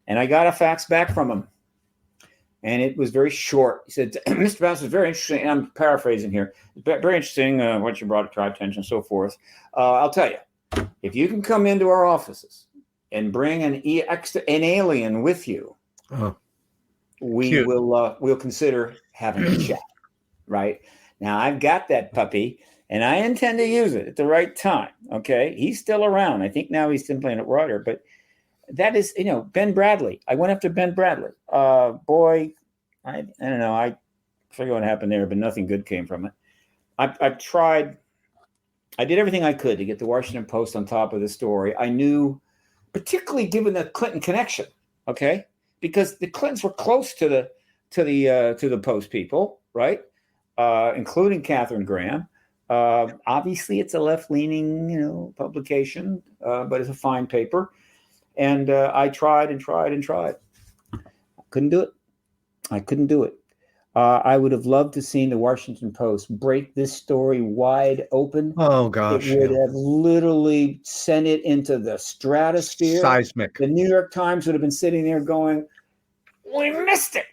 And I got a fax back from him, and it was very short. He said, "Mr. Bassett, was very interesting." And I'm paraphrasing here. Very interesting what you brought to our attention and so forth. I'll tell you, if you can come into our offices and bring an alien with you, we'll consider having a chat. Right now, I've got that puppy, and I intend to use it at the right time. Okay, he's still around. I think now he's still playing at Reuter, but that is, Ben Bradley. I went after Ben Bradley. Boy, I don't know. I forget what happened there, but nothing good came from it. I've tried. I did everything I could to get the Washington Post on top of the story. I knew, particularly given the Clinton connection. Okay. Because the Clintons were close to the Post people, right? Including Katharine Graham. Obviously, it's a left-leaning, publication, but it's a fine paper. And I tried and tried and tried. I couldn't do it. I would have loved to seen the Washington Post break this story wide open. Oh, gosh. It would have literally sent it into the stratosphere. Seismic. The New York Times would have been sitting there going, "We missed it.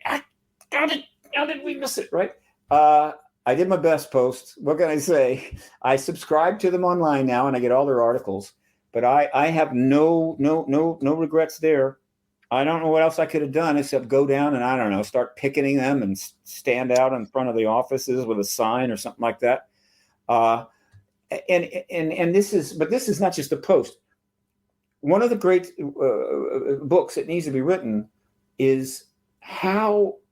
How did we miss it?" Right? I did my best, Post. What can I say? I subscribe to them online now, and I get all their articles. But I have no regrets there. I don't know what else I could have done except go down and, I don't know, start picketing them and stand out in front of the offices with a sign or something like that. And this is not just a Post. One of the great books that needs to be written is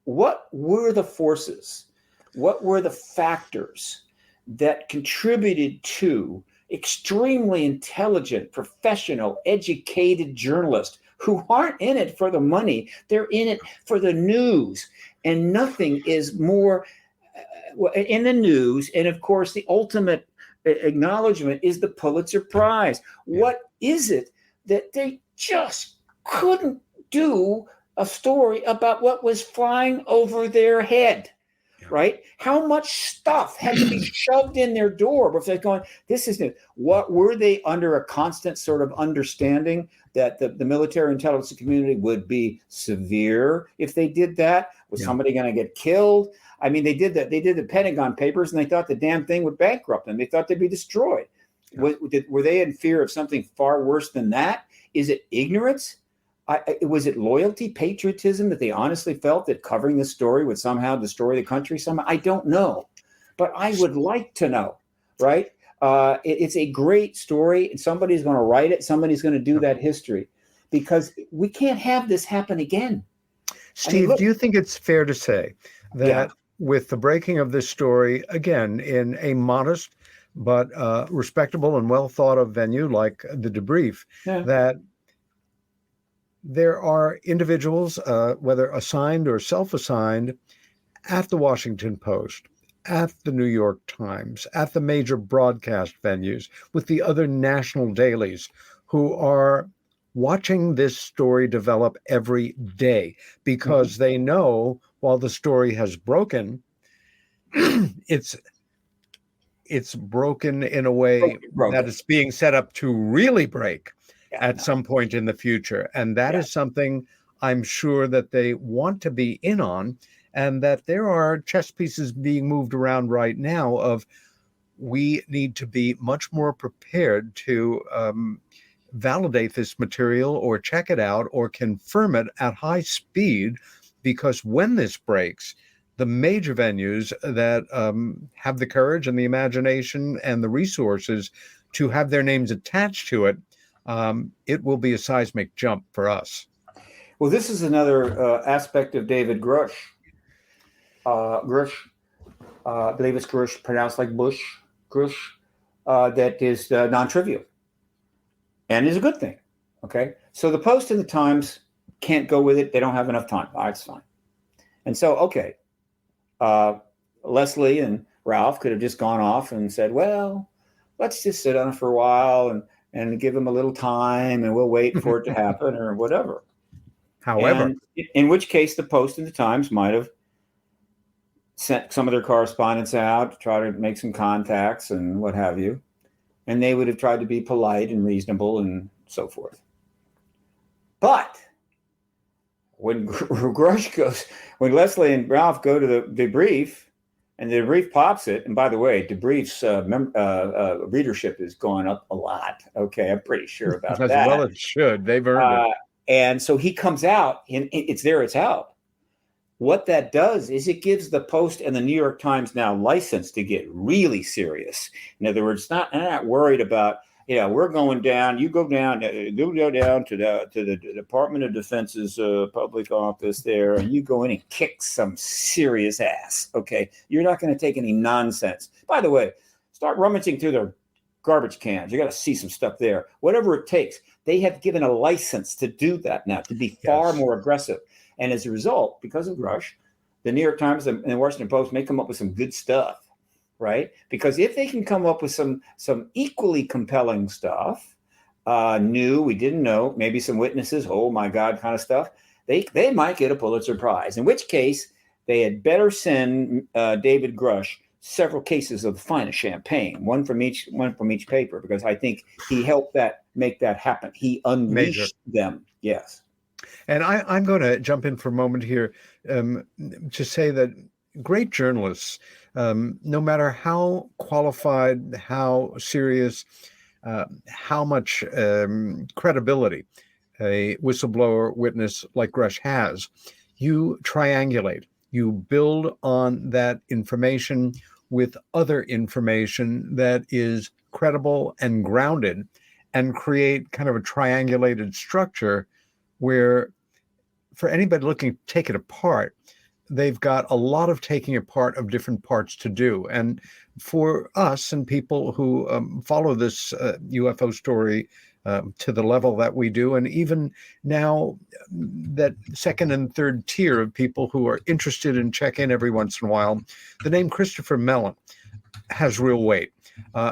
what were the forces, what were the factors that contributed to extremely intelligent, professional, educated journalists who aren't in it for the money. They're in it for the news. And nothing is more in the news. And of course, the ultimate acknowledgement is the Pulitzer Prize. Yeah. What is it that they just couldn't do a story about what was flying over their head? Right? How much stuff had to be shoved in their door before they're going, this is new. What were they under a constant sort of understanding that the military intelligence community would be severe if they did that? Was somebody going to get killed? I mean, they did that. They did the Pentagon Papers, and they thought the damn thing would bankrupt them. They thought they'd be destroyed. Yeah. Were they in fear of something far worse than that? Is it ignorance? Was it loyalty, patriotism that they honestly felt that covering this story would somehow destroy the country somehow? I don't know, but I would like to know, right? It's a great story, and somebody's going to write it. Somebody's going to do that history, because we can't have this happen again. Steve, do you think it's fair to say that with the breaking of this story, again, in a modest but respectable and well thought of venue like the Debrief, that there are individuals, whether assigned or self-assigned, at the Washington Post, at the New York Times, at the major broadcast venues, with the other national dailies, who are watching this story develop every day, because they know while the story has broken, it's it's broken in a way that it's being set up to really break at some point in the future. And that is something I'm sure that they want to be in on, and that there are chess pieces being moved around right now of we need to be much more prepared to validate this material or check it out or confirm it at high speed, because when this breaks, the major venues that have the courage and the imagination and the resources to have their names attached to it, it will be a seismic jump for us. Well, this is another aspect of David Grush. Grush, I believe it's Grush, pronounced like Bush, Grush, that is non-trivial and is a good thing. Okay, so the Post and the Times can't go with it. They don't have enough time. All right, it's fine. And so, okay, Leslie and Ralph could have just gone off and said, well, let's just sit on it for a while and give them a little time and we'll wait for it to happen or whatever. However, and in which case the Post and the Times might have sent some of their correspondence out to try to make some contacts and what have you. And they would have tried to be polite and reasonable and so forth. But when Grush goes, when Leslie and Ralph go to the debrief, and the debrief pops it, and by the way, debrief's readership is going up a lot. Okay, I'm pretty sure about that. As well it should. They've earned it. And so he comes out, and it's there, it's out. What that does is it gives the Post and the New York Times now license to get really serious. In other words, they're not worried about, we're going down. You go down to the Department of Defense's public office there, and you go in and kick some serious ass. Okay, you're not going to take any nonsense. By the way, start rummaging through their garbage cans. You got to see some stuff there. Whatever it takes. They have given a license to do that now, to be far more aggressive. And as a result, because of Rush, the New York Times and the Washington Post may come up with some good stuff, right? Because if they can come up with some equally compelling stuff, new, we didn't know, maybe some witnesses, oh my God, kind of stuff, they might get a Pulitzer Prize. In which case, they had better send David Grush several cases of the finest champagne, one from each paper, because I think he helped make that happen. He unleashed them. Yes. And I'm going to jump in for a moment here to say that great journalists, no matter how qualified, how serious, how much credibility a whistleblower witness like Grush has, you triangulate. You build on that information with other information that is credible and grounded, and create kind of a triangulated structure where, for anybody looking to take it apart, they've got a lot of taking apart of different parts to do. And for us and people who follow this UFO story to the level that we do, and even now that second and third tier of people who are interested in check in every once in a while, the name Christopher Mellon has real weight.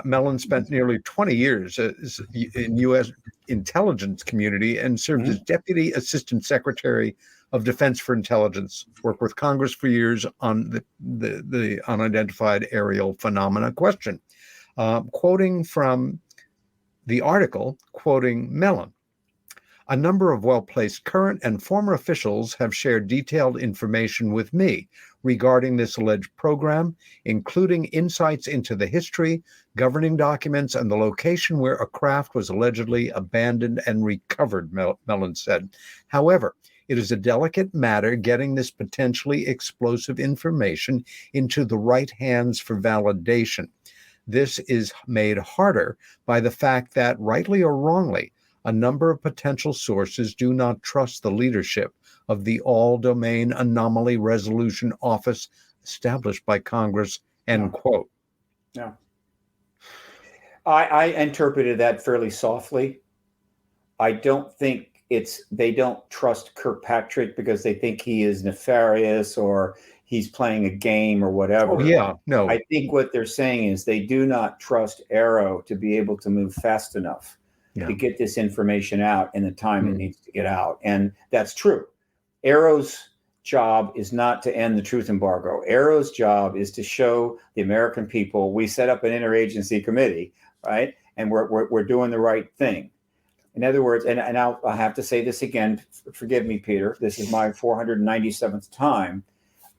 Mellon spent nearly 20 years in U.S. intelligence community and served as Deputy Assistant Secretary of Defense for Intelligence, worked with Congress for years on the unidentified aerial phenomena question. Quoting from the article, quoting Mellon, a number of well-placed current and former officials have shared detailed information with me regarding this alleged program, including insights into the history, governing documents, and the location where a craft was allegedly abandoned and recovered, Mellon said. However, it is a delicate matter getting this potentially explosive information into the right hands for validation. This is made harder by the fact that, rightly or wrongly, a number of potential sources do not trust the leadership of the All-Domain Anomaly Resolution Office established by Congress, end quote. Yeah. I interpreted that fairly softly. I don't think they don't trust Kirkpatrick because they think he is nefarious or he's playing a game or whatever. Oh, yeah, no. I think what they're saying is they do not trust Arrow to be able to move fast enough to get this information out in the time it needs to get out. And that's true. Arrow's job is not to end the truth embargo. AARO's job is to show the American people we set up an interagency committee, right? And we're doing the right thing. In other words, and I'll have to say this again, forgive me, Peter, this is my 497th time,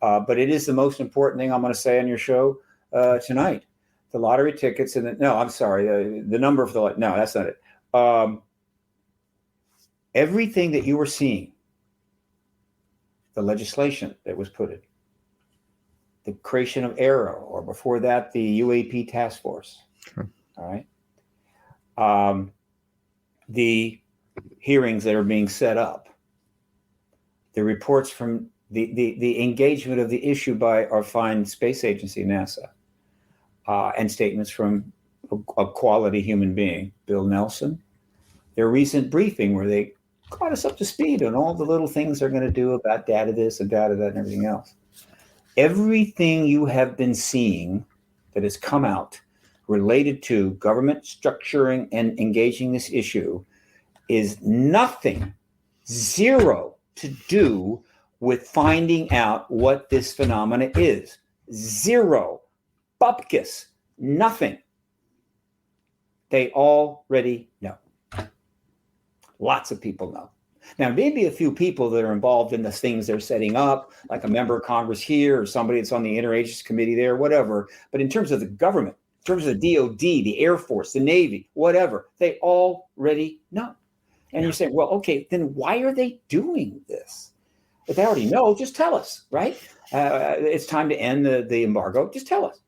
but it is the most important thing I'm going to say on your show tonight. The lottery tickets and the number of no, that's not it. Everything that you were seeing, the legislation that was put in, the creation of AARO, or before that, the UAP task force, all right? The hearings that are being set up, the reports from the engagement of the issue by our fine space agency, NASA, and statements from a quality human being, Bill Nelson, their recent briefing where they caught us up to speed on all the little things they're going to do about data this and data that and everything else. Everything you have been seeing that has come out related to government structuring and engaging this issue is nothing, zero to do with finding out what this phenomena is. Zero. Bupkis. Nothing. They already know. Lots of people know. Now, maybe a few people that are involved in the things they're setting up, like a member of Congress here or somebody that's on the interagency committee there, whatever. But in terms of the government, in terms of the DOD, the Air Force, the Navy, whatever, they already know. And you're saying, well, okay, then why are they doing this? If they already know, just tell us, right? It's time to end the embargo. Just tell us.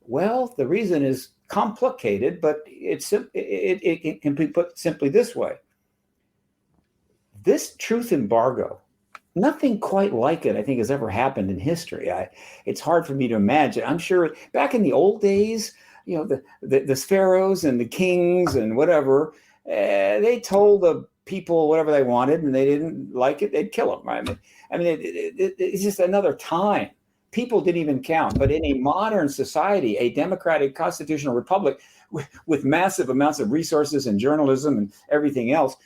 Well, the reason is complicated, but it can be put simply this way. This truth embargo, nothing quite like it, I think, has ever happened in history. It's hard for me to imagine. I'm sure back in the old days, the pharaohs and the kings and whatever, they told the people whatever they wanted, and they didn't like it, they'd kill them. Right? I mean, it's just another time. People didn't even count. But in a modern society, a democratic constitutional republic with massive amounts of resources and journalism and everything else,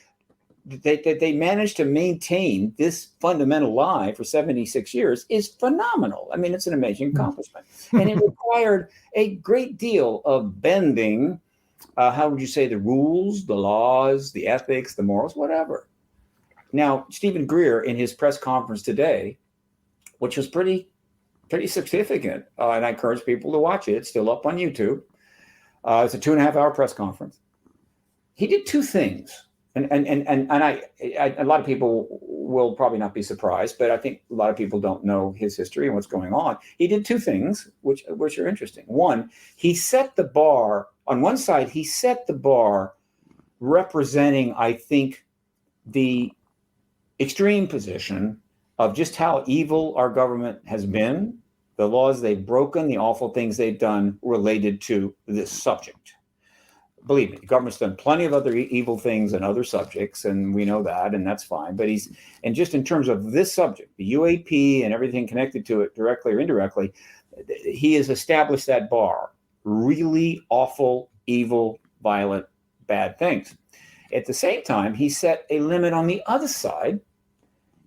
they managed to maintain this fundamental lie for 76 years is phenomenal. I mean, it's an amazing accomplishment. And it required a great deal of bending, how would you say, the rules, the laws, the ethics, the morals, whatever. Now, Stephen Greer, in his press conference today, which was pretty significant, and I encourage people to watch it. It's still up on YouTube. It's a 2.5-hour press conference. He did two things. And a lot of people will probably not be surprised, but I think a lot of people don't know his history and what's going on. He did two things, which are interesting. One, he set the bar on one side. He set the bar representing, I think, the extreme position of just how evil our government has been, the laws they've broken, the awful things they've done related to this subject. Believe me, the government's done plenty of other evil things and other subjects, and we know that, and that's fine. But and just in terms of this subject, the UAP and everything connected to it, directly or indirectly, he has established that bar. Really awful, evil, violent, bad things. At the same time, he set a limit on the other side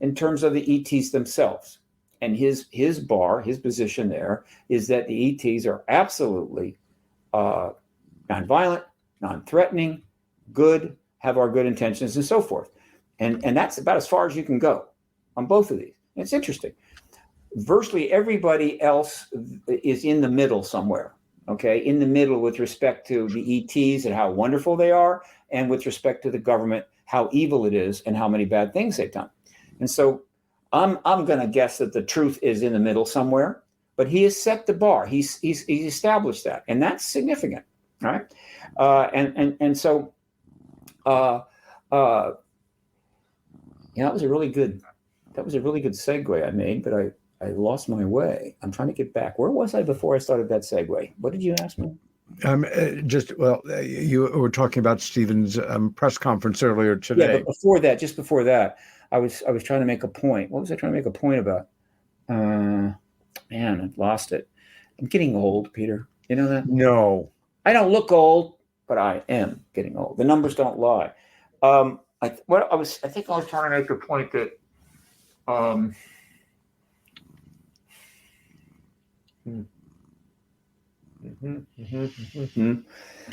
in terms of the ETs themselves. And his bar, his position there, is that the ETs are absolutely nonviolent, non-threatening, good, have our good intentions, and so forth. And that's about as far as you can go on both of these. And it's interesting. Virtually everybody else is in the middle somewhere, okay? In the middle with respect to the ETs and how wonderful they are, and with respect to the government, how evil it is and how many bad things they've done. And so I'm going to guess that the truth is in the middle somewhere, but he has set the bar. He's established that, and that's significant. All right. So that was a really good segue I made, but I lost my way. I'm trying to get back. Where was I before I started that segue? What did you ask me? You were talking about Stephen's press conference earlier today. Yeah, but just before that, I was trying to make a point. What was I trying to make a point about? Man, I've lost it. I'm getting old, Peter. You know that? No. I don't look old, but I am getting old. The numbers don't lie. I think I was trying to make the point that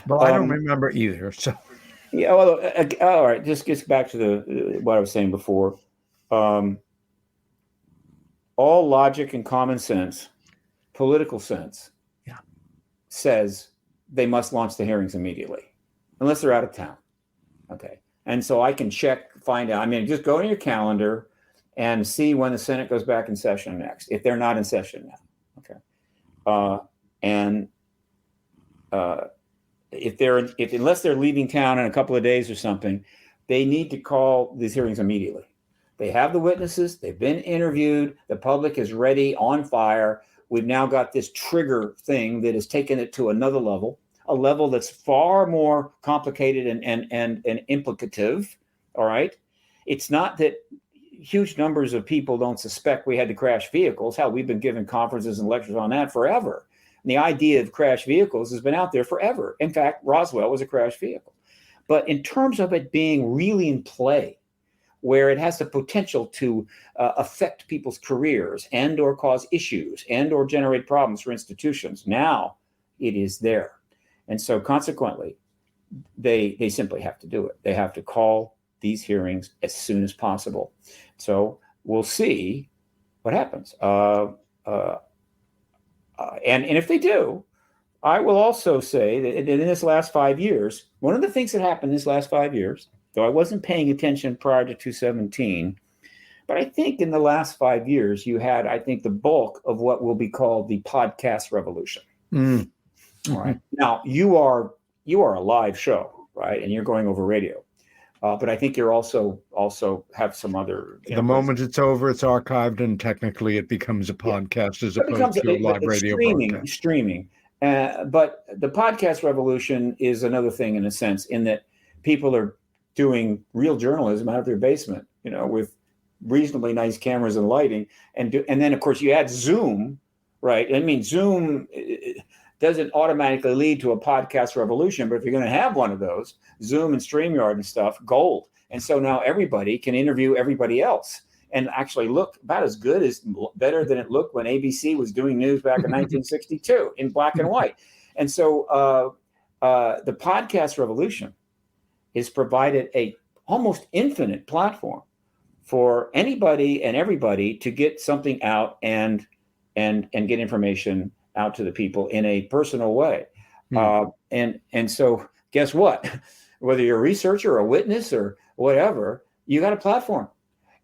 Well, I don't remember either. So, yeah. Well, all right. Just gets back to what I was saying before. All logic and common sense, political sense, says they must launch the hearings immediately, unless they're out of town. Okay. And so I can find out. I mean, just go to your calendar and see when the Senate goes back in session next, if they're not in session now. Okay. Unless they're leaving town in a couple of days or something, they need to call these hearings immediately. They have the witnesses. They've been interviewed. The public is ready, on fire. We've now got this trigger thing that has taken it to another level, a level that's far more complicated and implicative. All right. It's not that huge numbers of people don't suspect we had to crash vehicles. Hell, we've been giving conferences and lectures on that forever. And the idea of crash vehicles has been out there forever. In fact, Roswell was a crash vehicle. But in terms of it being really in play, where it has the potential to affect people's careers and or cause issues and or generate problems for institutions, now it is there. And so consequently, they simply have to do it. They have to call these hearings as soon as possible. So we'll see what happens. And if they do, I will also say that in this last 5 years, one of the things that happened in this last 5 years, though I wasn't paying attention prior to 2017, but I think in the last 5 years, you had, I think, the bulk of what will be called the podcast revolution. Mm. All right. Now, you are a live show, right? And you're going over radio. But I think you're also have some other. The moment it's over, it's archived, and technically it becomes a podcast as opposed to a live radio broadcast. Streaming. But the podcast revolution is another thing in a sense, in that people are doing real journalism out of their basement, with reasonably nice cameras and lighting, and then of course you add Zoom, right? I mean, Zoom doesn't automatically lead to a podcast revolution, but if you're going to have one of those, Zoom and StreamYard and stuff, gold. And so now everybody can interview everybody else and actually look about as good better than it looked when ABC was doing news back in 1962 in black and white. And so the podcast revolution has provided a almost infinite platform for anybody and everybody to get something out and get information out to the people in a personal way. And so guess what? Whether you're a researcher or a witness or whatever, you got a platform.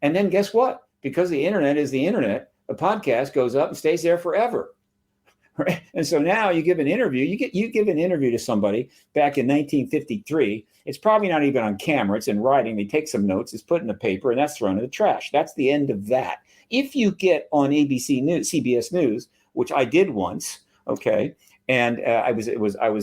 And then guess what? Because the internet is the internet, a podcast goes up and stays there forever. Right? And so now you give an interview, you give an interview to somebody back in 1953. It's probably not even on camera. It's in writing. They take some notes, it's put in the paper, and that's thrown in the trash. That's the end of that. If you get on ABC News, CBS News, which I did once, okay, and I was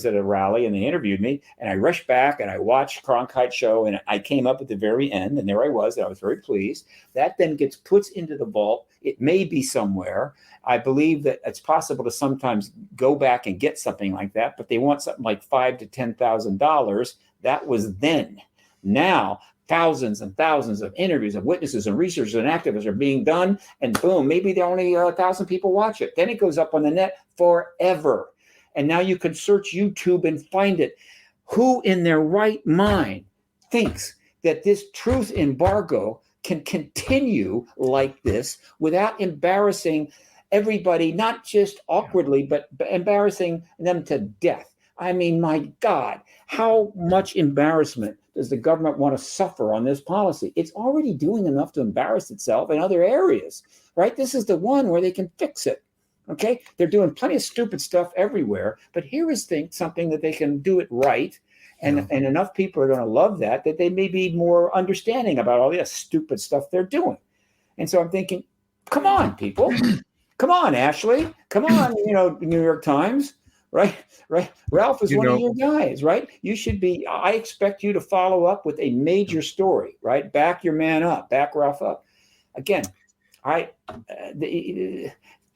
at a rally and they interviewed me, and I rushed back and I watched Cronkite's show, and I came up at the very end, and there I was, and I was very pleased. That then gets put into the vault. It may be somewhere. I believe that it's possible to sometimes go back and get something like that, but they want something like $5,000 to $10,000. That was then. Now, thousands and thousands of interviews of witnesses and researchers and activists are being done, and boom, maybe there only 1,000 people watch it. Then it goes up on the net forever. And now you can search YouTube and find it. Who in their right mind thinks that this truth embargo can continue like this without embarrassing everybody, not just awkwardly, but embarrassing them to death? I mean, my God, how much embarrassment does the government want to suffer on this policy? It's already doing enough to embarrass itself in other areas, right? This is the one where they can fix it. Okay, they're doing plenty of stupid stuff everywhere, but here is something that they can do it right, and enough people are going to love that they may be more understanding about all this stupid stuff they're doing. And so I'm thinking, come on, people, come on, Ashley, come on, New York Times, right? Ralph is one of your guys, right? You should be. I expect you to follow up with a major story, right? Back your man up, back Ralph up. Again,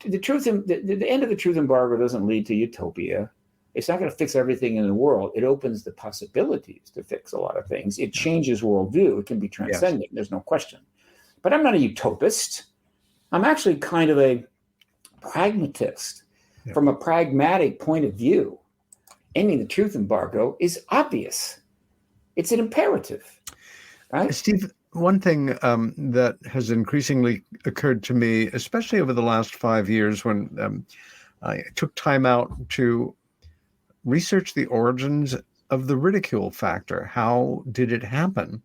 the truth, the end of the truth embargo doesn't lead to utopia. It's not going to fix everything in the world. It opens the possibilities to fix a lot of things. It changes worldview. It can be transcendent. Yes. There's no question. But I'm not a utopist. I'm actually kind of a pragmatist. from a pragmatic point of view, ending the truth embargo is obvious. It's an imperative, right? Steve, one thing that has increasingly occurred to me, especially over the last 5 years when I took time out to research the origins of the ridicule factor. How did it happen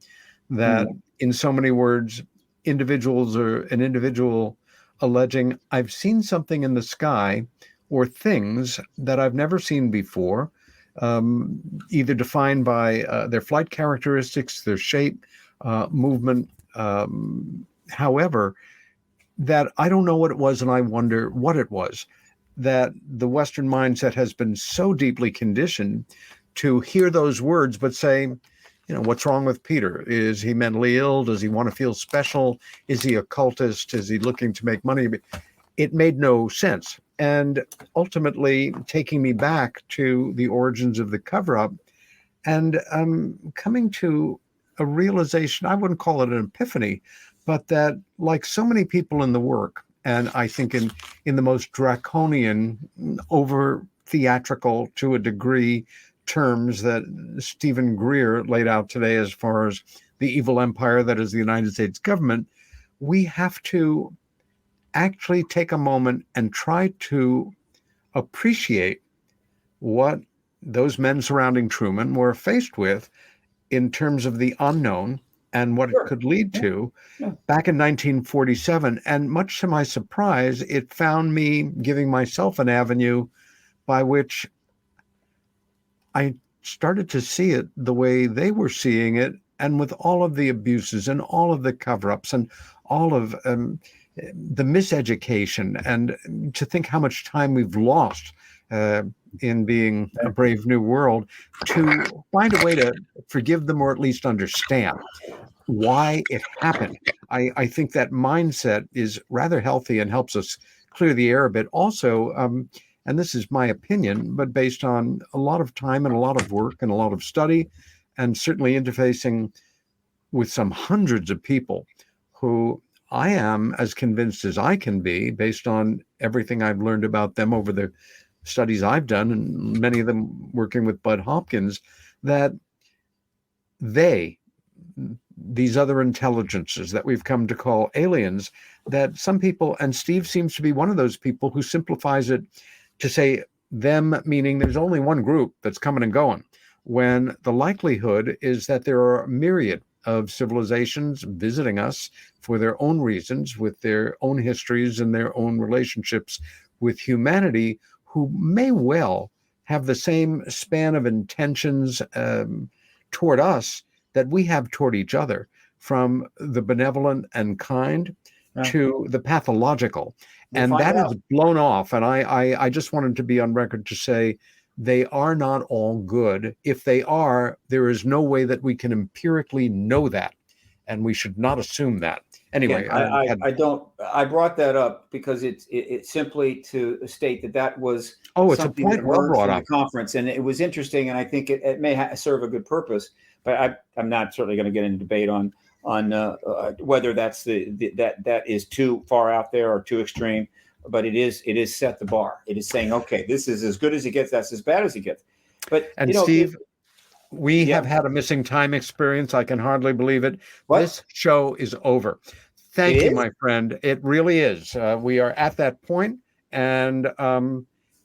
that, in so many words, individuals or an individual alleging, I've seen something in the sky or things that I've never seen before, either defined by their flight characteristics, their shape, movement, however, that I don't know what it was and I wonder what it was. That the Western mindset has been so deeply conditioned to hear those words, but say, what's wrong with Peter? Is he mentally ill? Does he want to feel special? Is he a cultist? Is he looking to make money? It made no sense. And ultimately taking me back to the origins of the cover-up and coming to a realization, I wouldn't call it an epiphany, but that like so many people in the work, and I think in the most draconian, over theatrical to a degree terms that Stephen Greer laid out today as far as the evil empire that is the United States government, we have to actually take a moment and try to appreciate what those men surrounding Truman were faced with in terms of the unknown and what it could lead to back in 1947. And much to my surprise, it found me giving myself an avenue by which I started to see it the way they were seeing it, and with all of the abuses and all of the cover-ups and all of the miseducation, and to think how much time we've lost in being a brave new world, to find a way to forgive them or at least understand why it happened. I think that mindset is rather healthy and helps us clear the air a bit. Also, and this is my opinion, but based on a lot of time and a lot of work and a lot of study, and certainly interfacing with some hundreds of people who I am as convinced as I can be based on everything I've learned about them over the studies I've done, and many of them working with Bud Hopkins, that these other intelligences that we've come to call aliens, that some people, and Steve seems to be one of those people who simplifies it to say them, meaning there's only one group that's coming and going, when the likelihood is that there are a myriad of civilizations visiting us for their own reasons, with their own histories and their own relationships with humanity, who may well have the same span of intentions toward us that we have toward each other, from the benevolent and kind to the pathological. And that is blown off. And I just wanted to be on record to say they are not all good. If they are, there is no way that we can empirically know that. And we should not assume that. Anyway, I brought that up because it's simply to state that was it's something a point that well emerged brought from up. the conference, and it was interesting, and I think it may serve a good purpose. But I'm not certainly going to get into debate on whether that is too far out there or too extreme. But it is set the bar. It is saying, okay, this is as good as it gets. That's as bad as it gets. But Steve, we have had a missing time experience. I can hardly believe it. What? This show is over. Thank you, my friend. It really is. We are at that point, and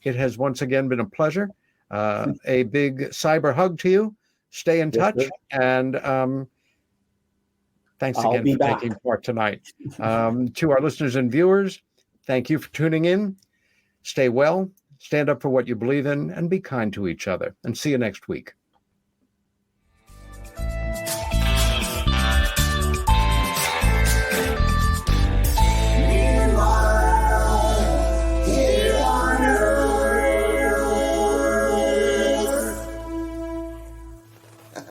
it has once again been a pleasure. A big cyber hug to you. Stay in touch, and thanks again for taking part tonight. To our listeners and viewers, thank you for tuning in. Stay well, stand up for what you believe in, and be kind to each other. And see you next week.